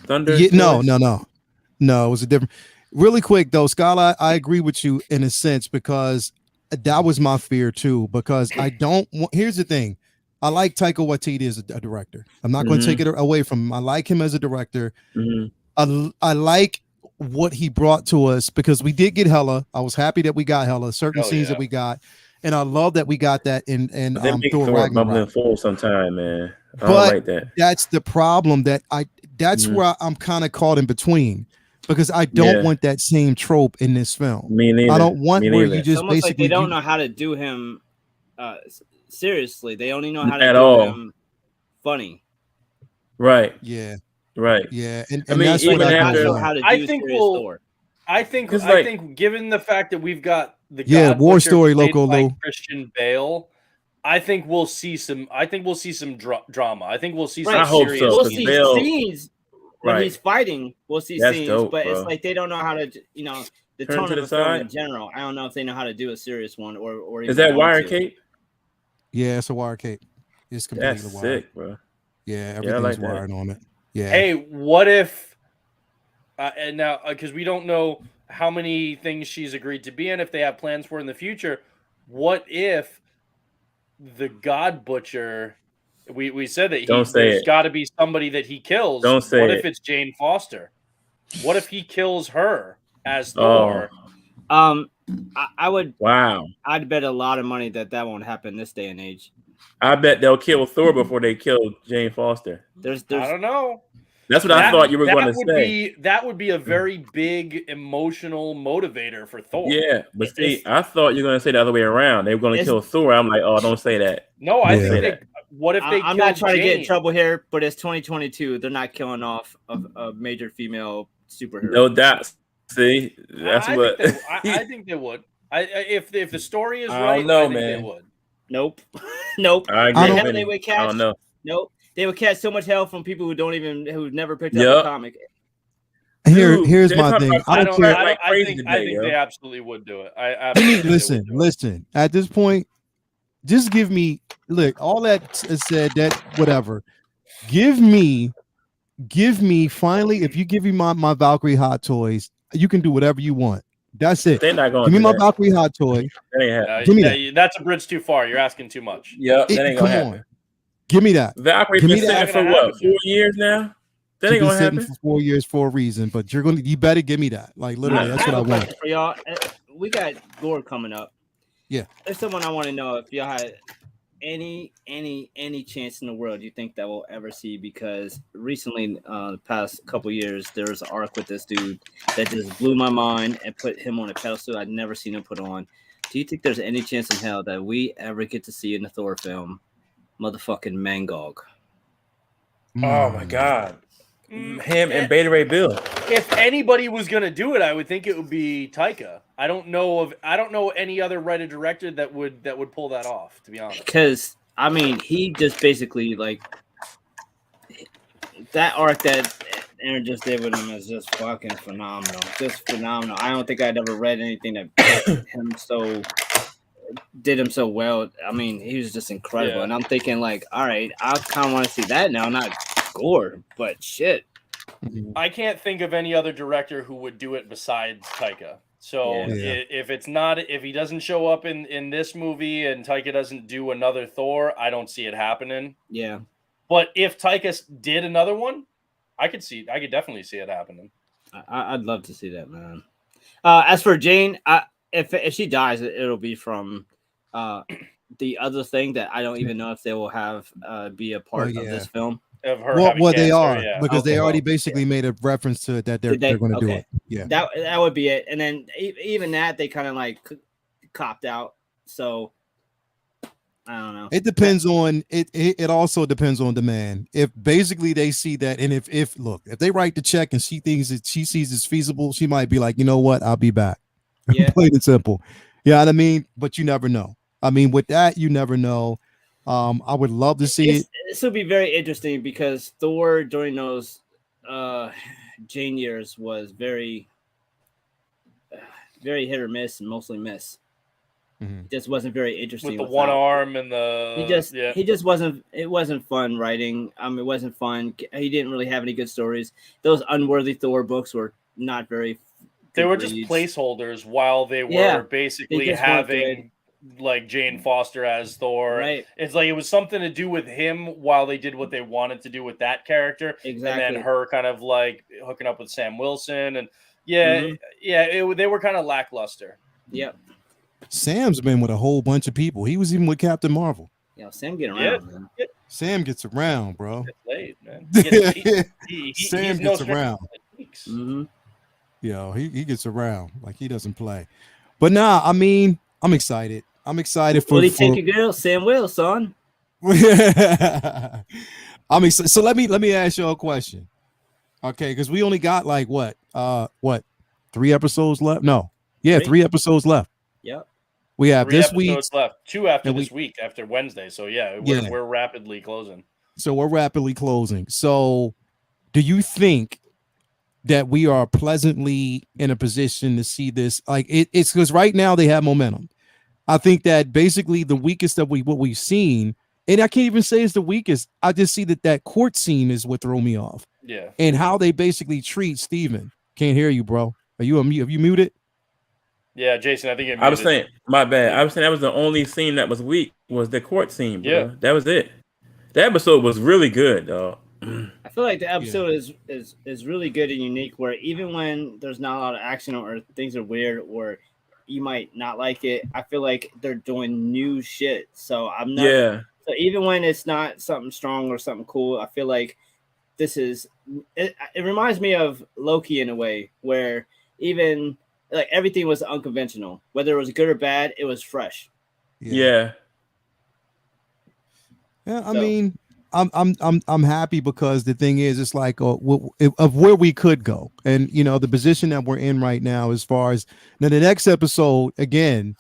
Thunder Yeah, no, Force. no, no, no. It was a different. No. It was a different. Really quick though, Scala, I agree with you in a sense because that was my fear too. Because I don't want. Here's the thing, I like Taika Waititi as a director. I'm not going to take it away from him. I like him as a director. I like what he brought to us because we did get Hella. I was happy that we got Hella. Certain hell scenes yeah. that we got, and I love that we got that in But they make Thor Thor bumbling Ragnarok. fool sometime, man. I don't But like that. that's the problem that that's Mhm. where I'm kind of caught in between because I don't Yeah, want that same trope in this film. me I neither. don't want Me where you neither. It's just almost like they basically don't know how to do him seriously. They only know how to At do all. him funny. Right. yeah, Right. yeah, and, I and mean, that's Like what even I they're not don't sure after, how want. to I do think serious we'll. Thor. I think. because I like, think, given the fact that we've got the Yeah, God War Butcher Story, played Loco by Lou. Christian Bale, I think we'll see some. I think we'll see some drama. I think we'll see Right. I some hope serious. so. We'll Because see Bell, scenes when right? he's fighting. We'll see That's scenes, dope, but it's bro. like they don't know how to, the Turn tone to of the a film side. in general. I don't know if they know how to do a serious one or Is even that want wire to. cape? Yeah, it's a wire cape. It's That's completely wired. sick, bro. Yeah, Yeah, I everything's like that. wired on it. Yeah. Hey, what if? And now, because we don't know how many things she's agreed to be in, if they have plans for in the future. What if the God Butcher? We said that Don't say there's it. got to be somebody that he kills. Don't say What if it. it's Jane Foster? What if he kills her as Oh, Thor? wow. I'd bet a lot of money that won't happen this day and age. I bet they'll kill Thor before they kill Jane Foster. I There's don't know. That's what I thought you were going to say. That would be a very big emotional motivator for Thor. Yeah, but see, It's- I thought you were going to say the other way around. They were going to It's- kill Thor. I'm like, oh, don't say that. No, I Yeah. think Say they. that. What if they? I'm kill not trying to get in Jane? trouble here, but it's 2022. They're not killing off a major female superhero. No doubt. See, that's I what. think I think they would. If the story is I right, don't know, I think they man. would. Nope. Nope. I I agree. don't- Hell, they would I catch. don't know. Nope. They would catch so much hell from people who've never picked up Yup. a comic. Dude, Here's they my talking thing. about I don't care. like I crazy think today, yo. they absolutely would do it. I absolutely think they would do it. Listen. At this point, just give me look. All that is said, that whatever. Give me finally. If you give me my Valkyrie hot toys, you can do whatever you want. That's it. They're not going Give to me do my that. Valkyrie hot toy. That ain't happening. Give me that. That's a bridge too far. You're asking too much. Yep, that ain't Come going to on. happen. Give me that. Valkyrie Give me been that. sitting for Not what, gonna happen. 4 years now? That She's ain't been going to sitting happen. for 4 years for a reason, but you better give me that. Like literally, that's what have I a want. question for y'all. We got Gore coming up. Yeah. There's someone I want to know if y'all had any chance in the world you think that we'll ever see, because recently, the past couple years, there was an arc with this dude that just blew my mind and put him on a pedestal I'd never seen him put on. Do you think there's any chance in hell that we ever get to see in the Thor film motherfucking Mangog? Oh my God. Him and Eh, Beta Ray Bill. If anybody was gonna do it, I would think it would be Taika. I don't know any other writer director that would pull that off, to be honest. Because I mean, he just basically like that arc that Aaron just did with him is just fucking phenomenal. Just phenomenal. I don't think I'd ever read anything that did him so well. I mean, he was just incredible. Yeah. And I'm thinking like, all right, I kind of want to see that now, not Gore, but shit. I can't think of any other director who would do it besides Taika. So Yeah. if he doesn't show up in this movie and Taika doesn't do another Thor, I don't see it happening. Yeah. But if Taika did another one, I could definitely see it happening. I'd love to see that, man. As for Jane, if she dies, it'll be from the other thing that I don't even know if they will have be a part of this film. Of her Well, having they cancer, are yeah. because they Okay, already well, basically made a reference to it that they're going to do okay. it. Yeah, That would be it. And then even that they kind of like copped out. So I don't know. it depends on it. It also depends on demand. If basically they see that, and if they write the check and she thinks that she sees it's feasible, she might be like, you know what, I'll be back. Yeah. Plain and simple. You know what I mean? But you never know. I mean, with that, you never know. I would love to see it. This will be very interesting because Thor during those Jane years was very hit or miss and mostly miss. Mhm. Just wasn't very interesting with the without- one arm and the he just wasn't. It wasn't fun writing. It wasn't fun. He didn't really have any good stories. Those Unworthy Thor books were not very. They good were just reads. placeholders while they were Yeah, basically just weren't having like Jane Foster as Thor. Right. It's like it was something to do with him while they did what they wanted to do with that character, Exactly. and then her kind of like hooking up with Sam Wilson, and they were kind of lackluster. Yep. Sam's been with a whole bunch of people. He was even with Captain Marvel. Yeah, Sam getting Yeah. around, man. Sam gets around, bro. It's late, man. Sam he's no gets stranger around. to techniques. Mm-hmm. Yo, he gets around like he doesn't play. But nah, I mean, I'm excited. I'm excited for. Will he take a girl? Sam will, son. I'm excited. So let me ask you a question. Okay, because we only got like what 3 episodes left? No, yeah, 3 episodes left. Yep. We have 3 this week episodes left. 2 after and this week, after Wednesday. So we're rapidly closing. So we're rapidly closing. So do you think that we are pleasantly in a position to see this? Like it's because right now they have momentum. I think that basically the weakest of what we've seen, and I can't even say it's the weakest. I just see that court scene is what threw me off. Yeah. And how they basically treat Steven. Can't hear you, bro. Are you have you muted? Yeah, Jason, I think you're I was muted. saying, my bad. I was saying that was the only scene that was weak was the court scene, bro. Yeah. That was it. That episode was really good, dog. I feel like the episode is really good and unique. Where even when there's not a lot of action or things are weird or you might not like it, I feel like they're doing new shit. So I'm not. Yeah. So even when it's not something strong or something cool, I feel like this is. It reminds me of Loki in a way where even like everything was unconventional. Whether it was good or bad, it was fresh. Yeah. Yeah, I mean, I'm happy because the thing is, it's like of where we could go, and you know the position that we're in right now. As far as now, the next episode again,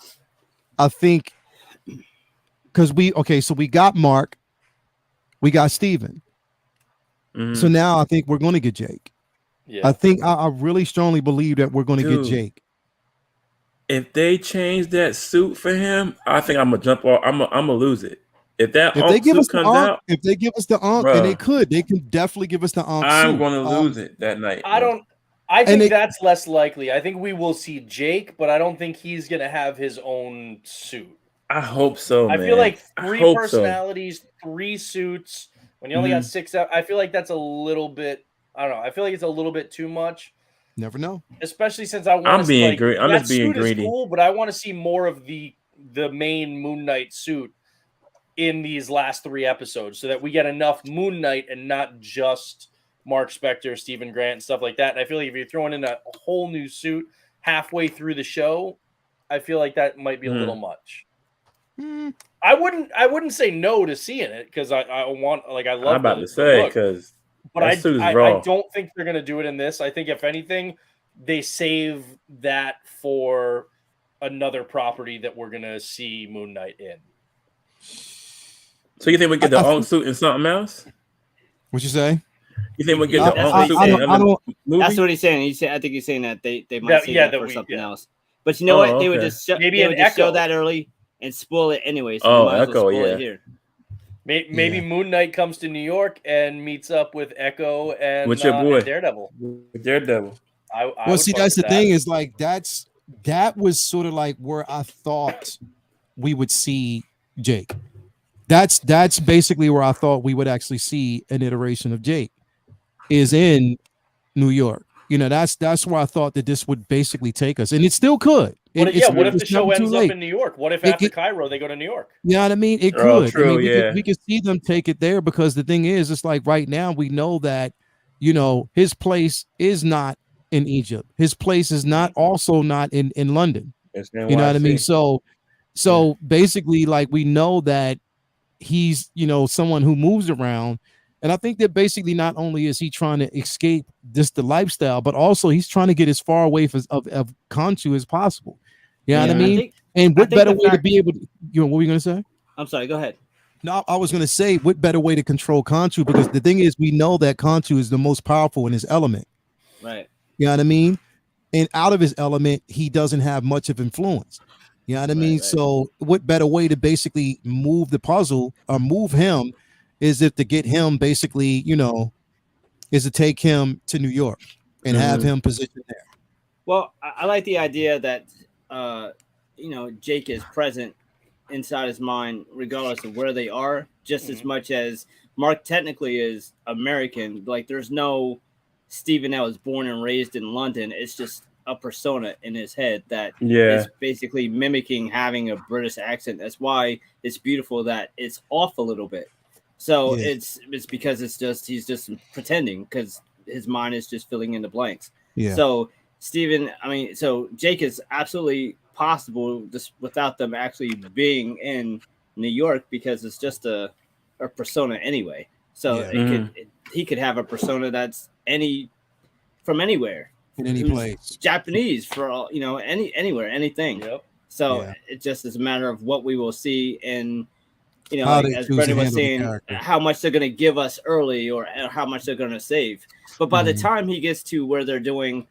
I think because so we got Mark, we got Steven. So now I think we're going to get Jake. Yeah. I think I really strongly believe that we're going to get Jake. If they change that suit for him, I think I'm gonna jump off. I'm gonna lose it. If they give us suit comes out, if they give us the and they can definitely give us the I'm suit. gonna lose it that night. I think that's less likely. I think we will see Jake, but I don't think he's gonna have his own suit. I hope so, man. I feel like 3 personalities, 3 suits. When you only got 6 out, I feel like that's a little bit. I don't know. I feel like it's a little bit too much. Never know. Especially since I'm just being greedy. Cool, but I want to see more of the main Moon Knight suit in these last 3 episodes, so that we get enough Moon Knight and not just Mark Spector, Stephen Grant, and stuff like that. And I feel like if you're throwing in a whole new suit halfway through the show, I feel like that might be a little much. I wouldn't say no to seeing it because I want I love. I'm about to say because, but I don't think they're gonna do it in this. I think if anything, they save that for another property that we're gonna see Moon Knight in. So you think we get the Ong suit in something else? What you say? You think we get the Ong suit in another movie? That's what he's saying. I think he's saying that they might say that for something else. But you know what? They would just show that early and spoil it anyway. So might as well spoil it here. Maybe Moon Knight comes to New York and meets up with Echo and with your boy and Daredevil. Well, see, that's the thing is like that was sort of like where I thought we would see Jake. That's basically where I thought we would actually see an iteration of Jake is in New York. You know, that's where I thought that this would basically take us, and it still could. What if the show ends up in New York? What if after Cairo they go to New York? You know what I mean? It could. True, I mean, we could see them take it there because the thing is, it's like right now we know that, you know, his place is not in Egypt. His place is not in London. You know what I mean? So basically, like we know that he's, you know, someone who moves around. And I think that basically not only is he trying to escape the lifestyle, but also he's trying to get as far away of Khonshu as possible. You know what I mean? And what better way to be able to, you know, what were you going to say? I'm sorry, go ahead. No, I was going to say, what better way to control Khonshu? Because the thing is, we know that Khonshu is the most powerful in his element. Right. You know what I mean? And out of his element, he doesn't have much of influence. You know what I mean? Right. So what better way to basically move the puzzle or move him is if to get him basically, is to take him to New York and have him positioned there. Well, I like the idea that Jake is present inside his mind, regardless of where they are, just as much as Mark technically is American. Like, there's no Steven that was born and raised in London. It's just a persona in his head that is basically mimicking having a British accent. That's why it's beautiful that it's off a little bit. So it's because he's just pretending, because his mind is just filling in the blanks. Yeah. So so Jake is absolutely possible just without them actually being in New York, because it's just a persona anyway. So he could have a persona that's from anywhere, in any place, Japanese for all, anywhere, anything. Yep. So it just is a matter of what we will see, and as choose Brendan to was handle the saying, character. how much they're going to give us early or how much they're going to save. But by the time he gets to where they're doing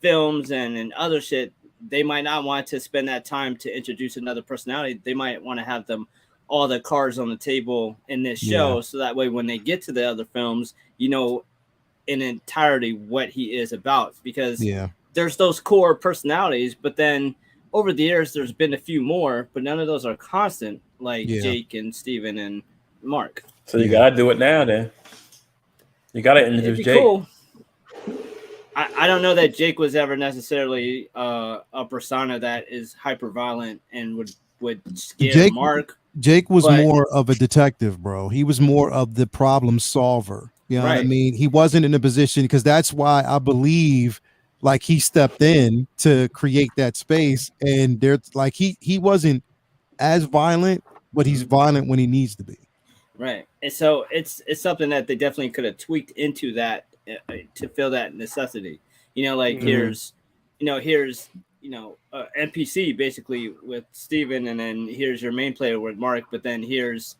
films and other shit, they might not want to spend that time to introduce another personality. They might want to have them all the cards on the table in this show, so that way when they get to the other films, in entirety what he is about, because there's those core personalities, but then over the years there's been a few more, but none of those are constant, like Jake and Steven and Mark. So you gotta do it now then. You gotta introduce Jake. Cool. I don't know that Jake was ever necessarily a persona that is hyper violent and would scare Mark. Jake was more of a detective, bro. He was more of the problem solver. You know what I mean? He wasn't in a position, because that's why I believe like he stepped in to create that space, and there's like he wasn't as violent, but he's violent when he needs to be. Right. And so it's something that they definitely could have tweaked into that to fill that necessity. Here's NPC basically with Steven, and then here's your main player with Mark, but then here's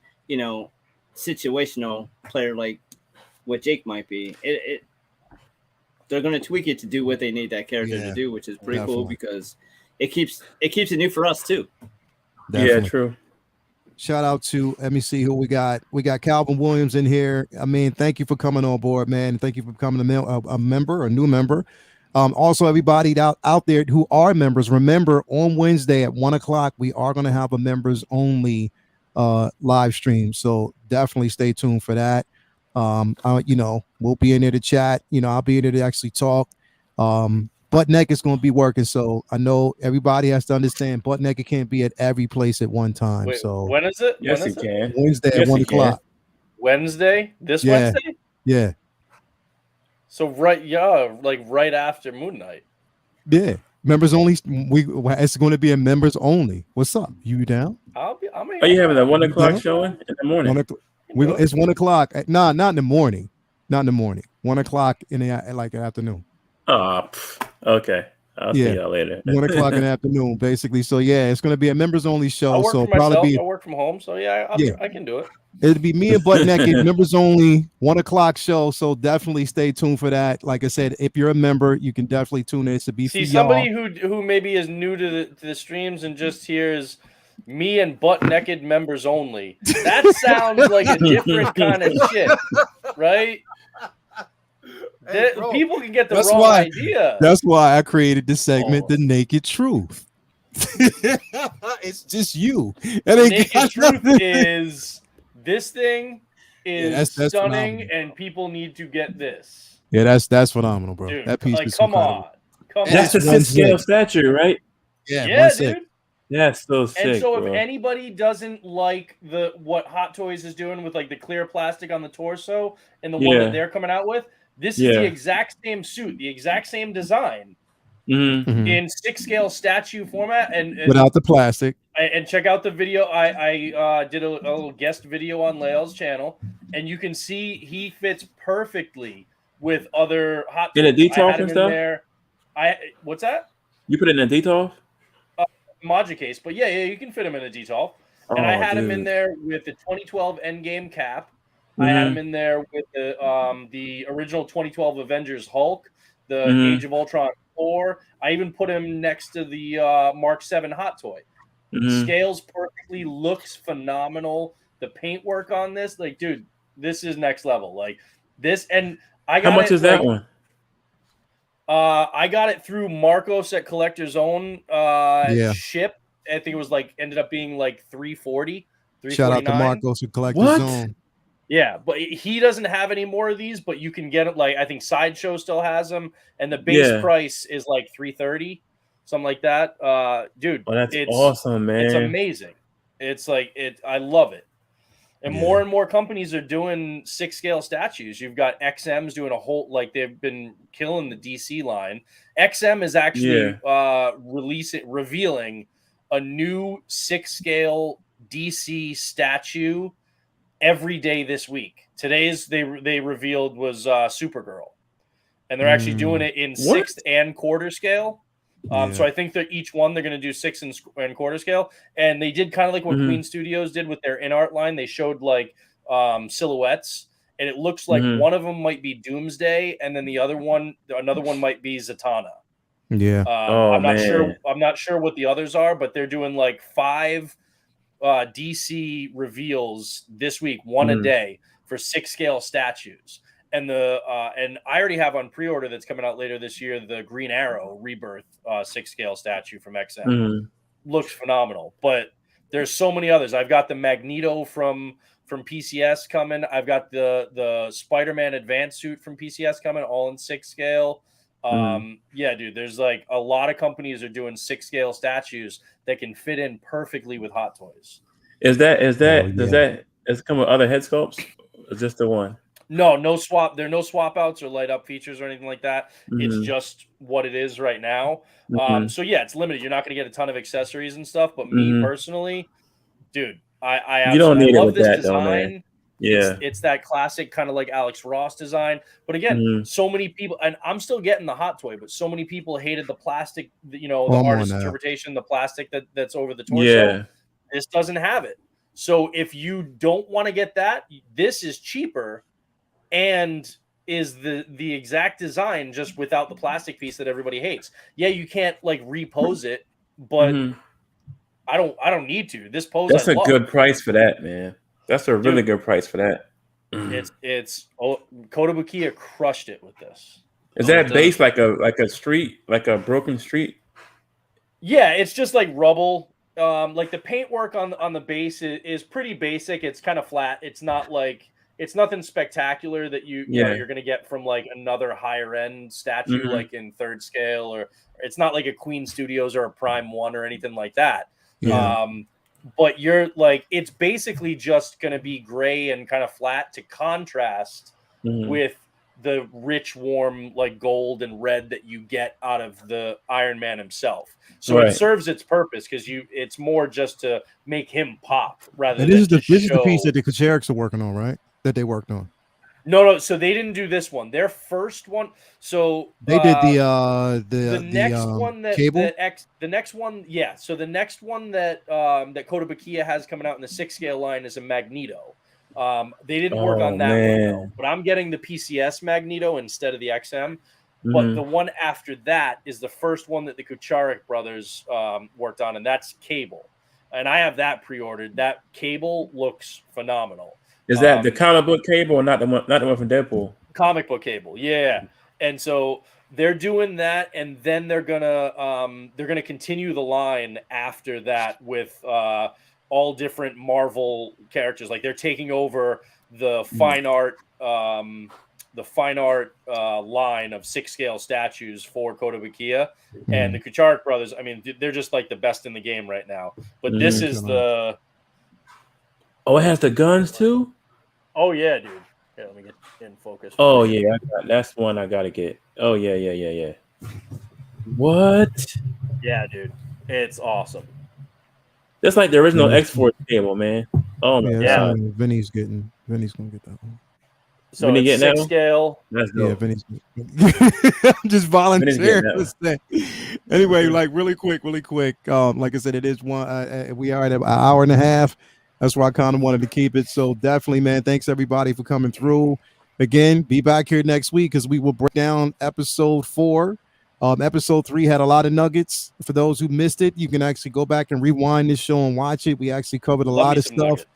situational player like what Jake might be. They're going to tweak it to do what they need that character to do, which is pretty cool, because it keeps it new for us too. Definitely. Yeah, true. Shout out to, let me see who we got. We got Calvin Williams in here. I mean, thank you for coming on board, man. Thank you for becoming a member, a new member. Also, everybody out there who are members, remember on Wednesday at 1:00, we are going to have a members only live stream. So definitely stay tuned for that. We'll be in there to chat. I'll be in there to actually talk. Butt Naked is going to be working, so I know everybody has to understand Butt Naked can't be at every place at one time. Wait, so when is it? Yes, he can. Wednesday at 1:00. Wednesday? This Wednesday? Yeah. So right after Moon Knight. Yeah. Members only. It's going to be a members only. What's up? You down? Are you having a 1:00 showing in the morning? It's 1:00. Nah, not in the morning. Not in the morning. 1:00 in the afternoon. Oh, okay. I'll see y'all later. 1:00 in the afternoon, basically. So it's going to be a members only show. So I work from home, so I can do it. It'll be me and Butt Naked, members only, 1:00 show. So definitely stay tuned for that. Like I said, if you're a member, you can definitely tune in. To be somebody who maybe is new to the streams and just hears me and Butt Naked members only. That sounds like a different kind of shit, right? Hey, people can get the wrong idea. That's why I created this segment, The Naked Truth. It's just you. The Naked Truth is this thing is stunning, and people need to get this. Yeah, that's phenomenal, bro. Dude, that piece is come incredible. on. That's the 6 scale statue, right? Yeah, dude. That's so sick. And so, bro. if anybody doesn't like what Hot Toys is doing with like the clear plastic on the torso and the one that they're coming out with, this is the exact same suit, the exact same design in 6 scale statue format, and without the plastic. And check out the video. I did a little guest video on Lael's channel, and you can see he fits perfectly with other Hot Toys. In a detail and stuff. What's that? You put it in a detail? Modular case, but you can fit him in a detail. And I had him in there with the 2012 Endgame cap. I had him in there with the original 2012 Avengers Hulk, the Age of Ultron Thor. I even put him next to the Mark 7 Hot Toy. scales perfectly, looks phenomenal. The paintwork on this, like, dude, this is next level. Like this, and I got How much it, is that one? I got it through Marcos at Collector's Own ship. I think it was like ended up being like $340, Shout out to $349. Marcos who Collector's Zone. Yeah, but he doesn't have any more of these, but you can get it. Like I think Sideshow still has them, and the base price is like $330, something like that. Dude, that's it's awesome, man. It's amazing. It's like it. I love it. And more and more companies are doing 6-scale statues. You've got XM's doing a whole, like they've been killing the DC line. XM is actually revealing a new 6-scale DC statue every day this week. Today's they revealed was Supergirl, and they're actually doing it in 6th and quarter scale. So I think that each one they're going to do 6 and quarter scale, and they did kind of like what Queen Studios did with their in-art line. They showed like silhouettes, and it looks like one of them might be Doomsday, and then another one might be Zatanna. Yeah. I'm not sure what the others are, but they're doing like 5 DC reveals this week, one a day for 6-scale statues. And and I already have on pre-order that's coming out later this year the Green Arrow Rebirth 6-scale statue from XM. Looks phenomenal, but there's so many others. I've got the Magneto from PCS coming. I've got the Spider-Man Advanced Suit from PCS coming, all in 6-scale. Yeah, dude, there's like a lot of companies are doing 6-scale statues that can fit in perfectly with Hot Toys. Does that come with other head sculpts? Or is this the one? No swap. There are no swap outs or light up features or anything like that. It's just what it is right now. So yeah, it's limited. You're not going to get a ton of accessories and stuff. But me personally, dude, I you don't need love it with this that, design. though, man. Yeah, it's that classic kind of like Alex Ross design. But again, so many people, and I'm still getting the Hot Toy, but so many people hated the plastic. The artist's interpretation, the plastic that's over the torso. Yeah. This doesn't have it. So if you don't want to get that, this is cheaper. And is the exact design just without the plastic piece that everybody hates. Yeah, you can't like repose it, but I don't need to. This pose that's a good price for that, man. That's a really good price for that. It's Kotobukiya crushed it with this. Is that base like a street, like a broken street? Yeah, it's just like rubble. Like the paintwork on the base is pretty basic. It's kind of flat. It's not like it's nothing spectacular that you know, you're going to get from like another higher end statue, like in 3rd scale, or it's not like a Queen Studios or a Prime 1 or anything like that. Yeah. But you're like, it's basically just going to be gray and kind of flat to contrast with the rich, warm, like gold and red that you get out of the Iron Man himself. So it serves its purpose because it's more just to make him pop rather than this is the piece that the Kucheriks are working on, right? That they worked on. No. So they didn't do this one. Their first one. So they did the next one that cable. The next one, yeah. So the next one that Kotobukiya has coming out in the 6-scale line is a Magneto. They didn't work on that one though, but I'm getting the PCS Magneto instead of the XM. But the one after that is the first one that the Kucharik brothers worked on, and that's Cable. And I have that pre-ordered. That Cable looks phenomenal. Is that the comic book Cable or not the one from Deadpool? Comic book Cable, yeah. And so they're doing that, and then they're gonna continue the line after that with all different Marvel characters. Like they're taking over the fine art line of 6-scale statues for Kotobukiya and the Kucharik brothers. I mean, they're just like the best in the game right now. But this is the. Oh, it has the guns too? Oh yeah, dude. Yeah, let me get in focus. Oh yeah, that's one I gotta get. Oh yeah. What? Yeah, dude. It's awesome. That's like the original X-Force Cable, man. Oh my god. Vinny's gonna get that one. So Vinny it's 6-scale. Yeah, Vinny's I'm just volunteering. Anyway, like really quick. Like I said, it is one. We are at an hour and a half. That's why I kind of wanted to keep it. So definitely, man, thanks everybody for coming through. Again, be back here next week because we will break down episode 4 Episode 3 had a lot of nuggets. For those who missed it, you can actually go back and rewind this show and watch it. We actually covered a Love lot me of some stuff.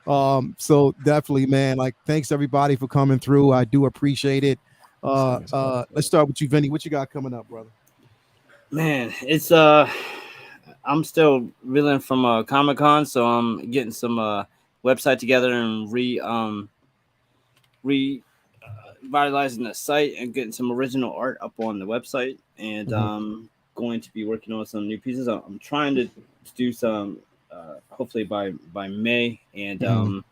nuggets. So definitely, man, like thanks everybody for coming through. I do appreciate it. Let's start with you, Vinny. What you got coming up, brother? Man, it's I'm still reeling from Comic-Con, so I'm getting some website together and revitalizing the site and getting some original art up on the website, and going to be working on some new pieces. I'm trying to do some hopefully by May, and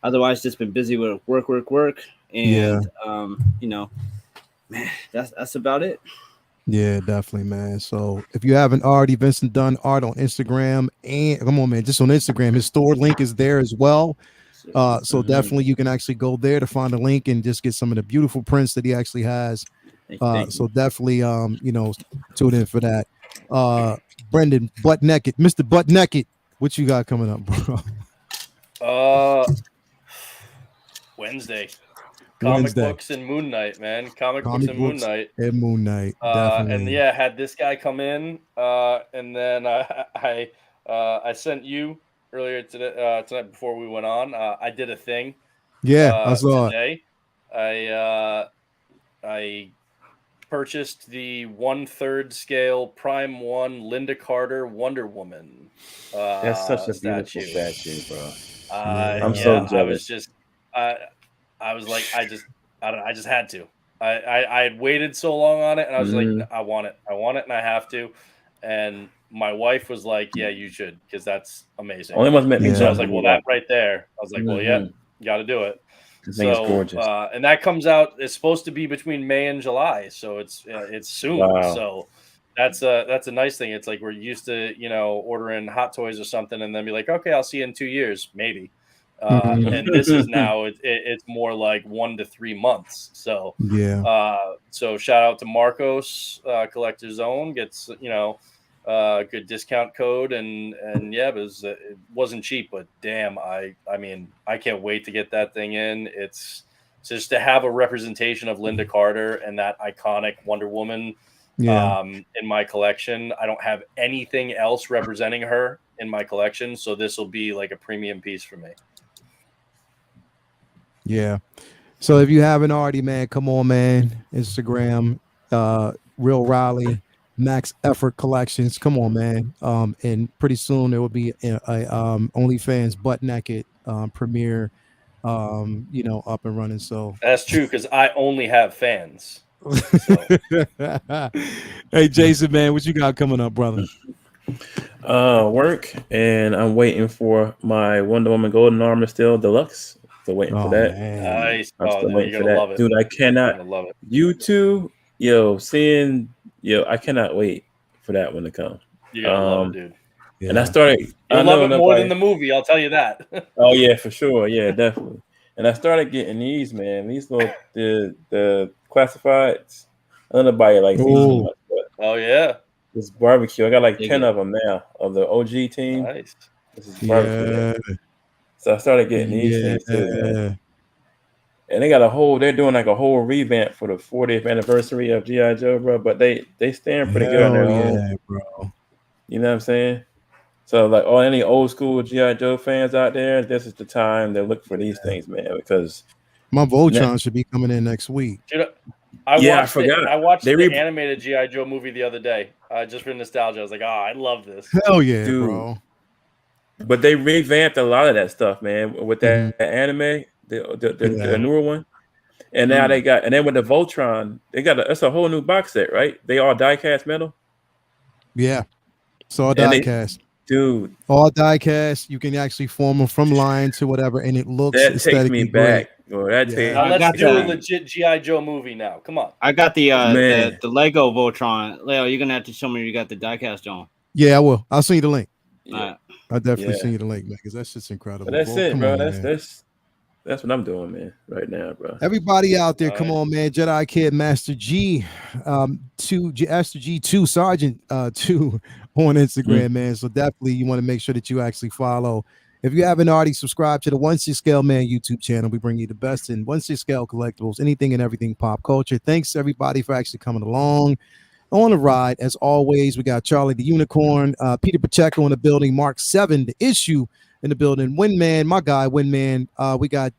otherwise just been busy with work, and you know, man, that's about it. Yeah, definitely, man. So if you haven't already, Vincent done art on Instagram, and come on, man, just on Instagram. His store link is there as well. So definitely you can actually go there to find a link and just get some of the beautiful prints that he actually has. Thank So you. definitely tune in for that. Brendan, Butt Naked, Mr. Butt Naked, what you got coming up, bro? Wednesday. Comic books and Moon Knight, man. Comic books and Moon Knight. And Moon Knight, And definitely. yeah, had this guy come in, and then I sent you earlier today, tonight before we went on. I did a thing. Yeah, I saw today. I purchased the 1/3 scale Prime 1 Linda Carter Wonder Woman. That's such a beautiful statue, bro. I'm so jealous. I was just, I was like, I just had to. I had waited so long on it, and I was like, I want it, and I have to. And my wife was like, yeah, you should, because that's amazing. Only one's met me. So I was like, well, that right there. I was like, well, yeah, you got to do it. I think it's gorgeous. And that comes out. It's supposed to be between May and July, so it's soon. Wow. So that's a nice thing. It's like we're used to ordering Hot Toys or something, and then be like, okay, I'll see you in 2 years, maybe. And this is now it's more like 1 to 3 months. So so shout out to Marcos, Collector Zone, gets good discount code, and yeah, it wasn't cheap, but damn, I mean I can't wait to get that thing in. It's just to have a representation of Linda Carter and that iconic Wonder Woman in my collection. I don't have anything else representing her in my collection, so this will be like a premium piece for me. Yeah. So if you haven't already, man, come on, man. Instagram, Real Raleigh, Max Effort Collections. Come on, man. And pretty soon there will be a OnlyFans Butt Naked premiere, up and running. So that's true, because I only have fans. Hey, Jason, man, what you got coming up, brother? Work, and I'm waiting for my Wonder Woman Golden Armor still deluxe. Still waiting for that. Nice. I'm still waiting for that. Dude, I cannot. Love it. You two, I cannot wait for that one to come. You're gonna love it, dude. And I started. I love it more than the movie, I'll tell you that. Oh yeah, for sure. Yeah, definitely. And I started getting these, man. These little the classifieds. I don't know about it like these so much, but oh yeah. This barbecue. I got like 10 of them now of the OG team. Nice. This is barbecue. Yeah. So I started getting these things too, man. And they're doing like a whole revamp for the 40th anniversary of G.I. Joe, bro. But they stand pretty good on their own. Bro. You know what I'm saying? So like any old school G.I. Joe fans out there, this is the time to look for these things, man, because my Voltron should be coming in next week. I forgot. I watched the animated G.I. Joe movie the other day. Just for nostalgia. I was like, I love this. Hell yeah, dude. Bro. But they revamped a lot of that stuff, man, with that anime, the newer one. And now they got, and then with the Voltron, it's a whole new box set, right? They all die-cast metal. Yeah. It's all die-cast. Dude. All die-cast. You can actually form them from line to whatever, and it looks that takes me back. Let's do a legit G.I. Joe movie now. Come on. I got the Lego Voltron. Leo, you're gonna have to show me you got the diecast on. Yeah, I will. I'll send you the link. Yeah. I'll definitely send you the link, man, because that's just incredible. But that's it, bro. That's what I'm doing, man, right now, bro. Everybody out there, come on, man. Jedi Kid, Master G, Master G2, Sergeant 2 on Instagram, man. So definitely you want to make sure that you actually follow. If you haven't already subscribed to the 1/6 Scale Man YouTube channel, we bring you the best in 1/6 Scale collectibles, anything and everything pop culture. Thanks everybody for actually coming along. on the ride. As always, we got Charlie the Unicorn, Peter Pacheco in the building, Mark 7, the issue in the building, Windman, my guy, Windman. We got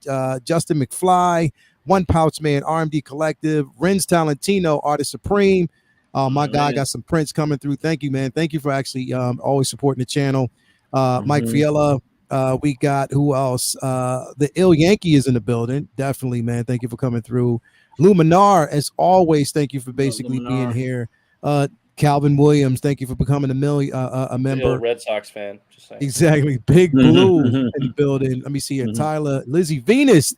Justin McFly, One Pouch Man, RMD Collective, Renz Talentino, Artist Supreme. My guy got some prints coming through. Thank you, man. Thank you for actually always supporting the channel. Mike Fiella. We got who else? The Ill Yankee is in the building. Definitely, man. Thank you for coming through. Luminar, as always, thank you for basically being here. Calvin Williams, thank you for becoming a member. Red Sox fan. Just saying. Exactly. Big Blue in the building. Let me see here. Tyler, Lizzie Venus,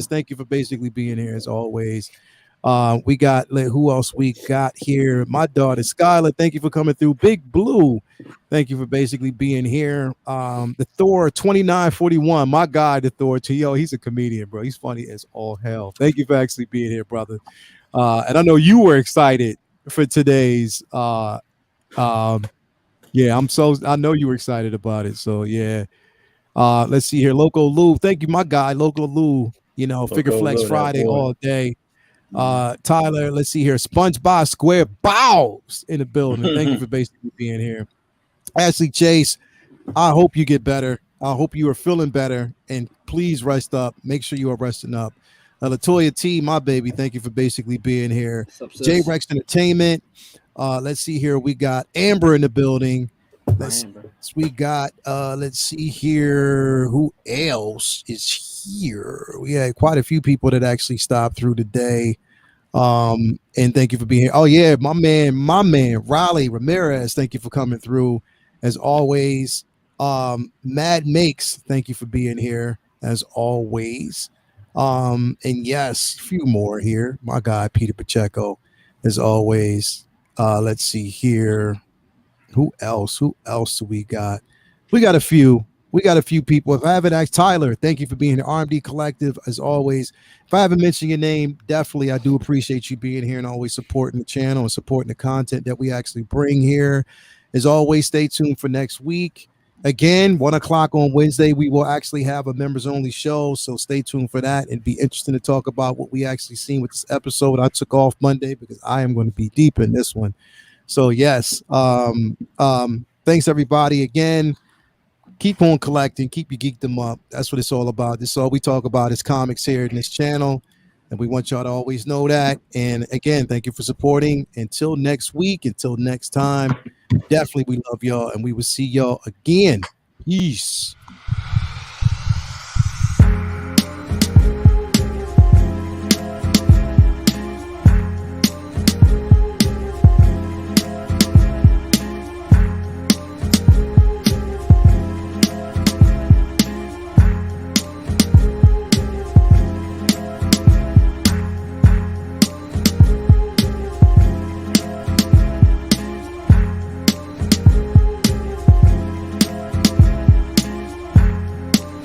thank you for basically being here as always. We got who else we got here? My daughter Skylar, thank you for coming through. Big Blue, thank you for basically being here. The Thor 2941, my guy, the Thor T.O. He's a comedian, bro. He's funny as all hell. Thank you for actually being here, brother. And I know you were excited for today's I know you were excited about it. So yeah. Let's see here. Loco Lou, thank you, my guy, Loco Lou. You know, Figure Flex Friday all day. Tyler, let's see here. SpongeBob Square Bows in the building. Thank you for basically being here. Ashley Chase, I hope you get better. I hope you are feeling better, and please rest up. Make sure you are resting up. Latoya T, my baby, thank you for basically being here. J Rex Entertainment. Let's see here. We got Amber in the building. We got let's see here. Who else is here? We had quite a few people that actually stopped through today. And thank you for being here. Oh yeah, my man, Raleigh Ramirez. Thank you for coming through as always. Mad Makes, thank you for being here as always. And yes, a few more here. My guy Peter Pacheco, as always. Let's see here. Who else do we got? We got a few people. If I haven't asked Tyler, thank you for being here. RMD Collective, as always. If I haven't mentioned your name, definitely I do appreciate you being here and always supporting the channel and supporting the content that we actually bring here. As always, stay tuned for next week. Again, 1:00 on Wednesday, we will actually have a members only show. So stay tuned for that. It'd be interesting to talk about what we actually seen with this episode. I took off Monday because I am going to be deep in this one. So yes, thanks everybody again. Keep on collecting, keep your geekdom up. That's what it's all about. This is all we talk about is comics here in this channel, and we want y'all to always know that. And again, thank you for supporting. Until next week, until next time, definitely we love y'all, and we will see y'all again. Peace.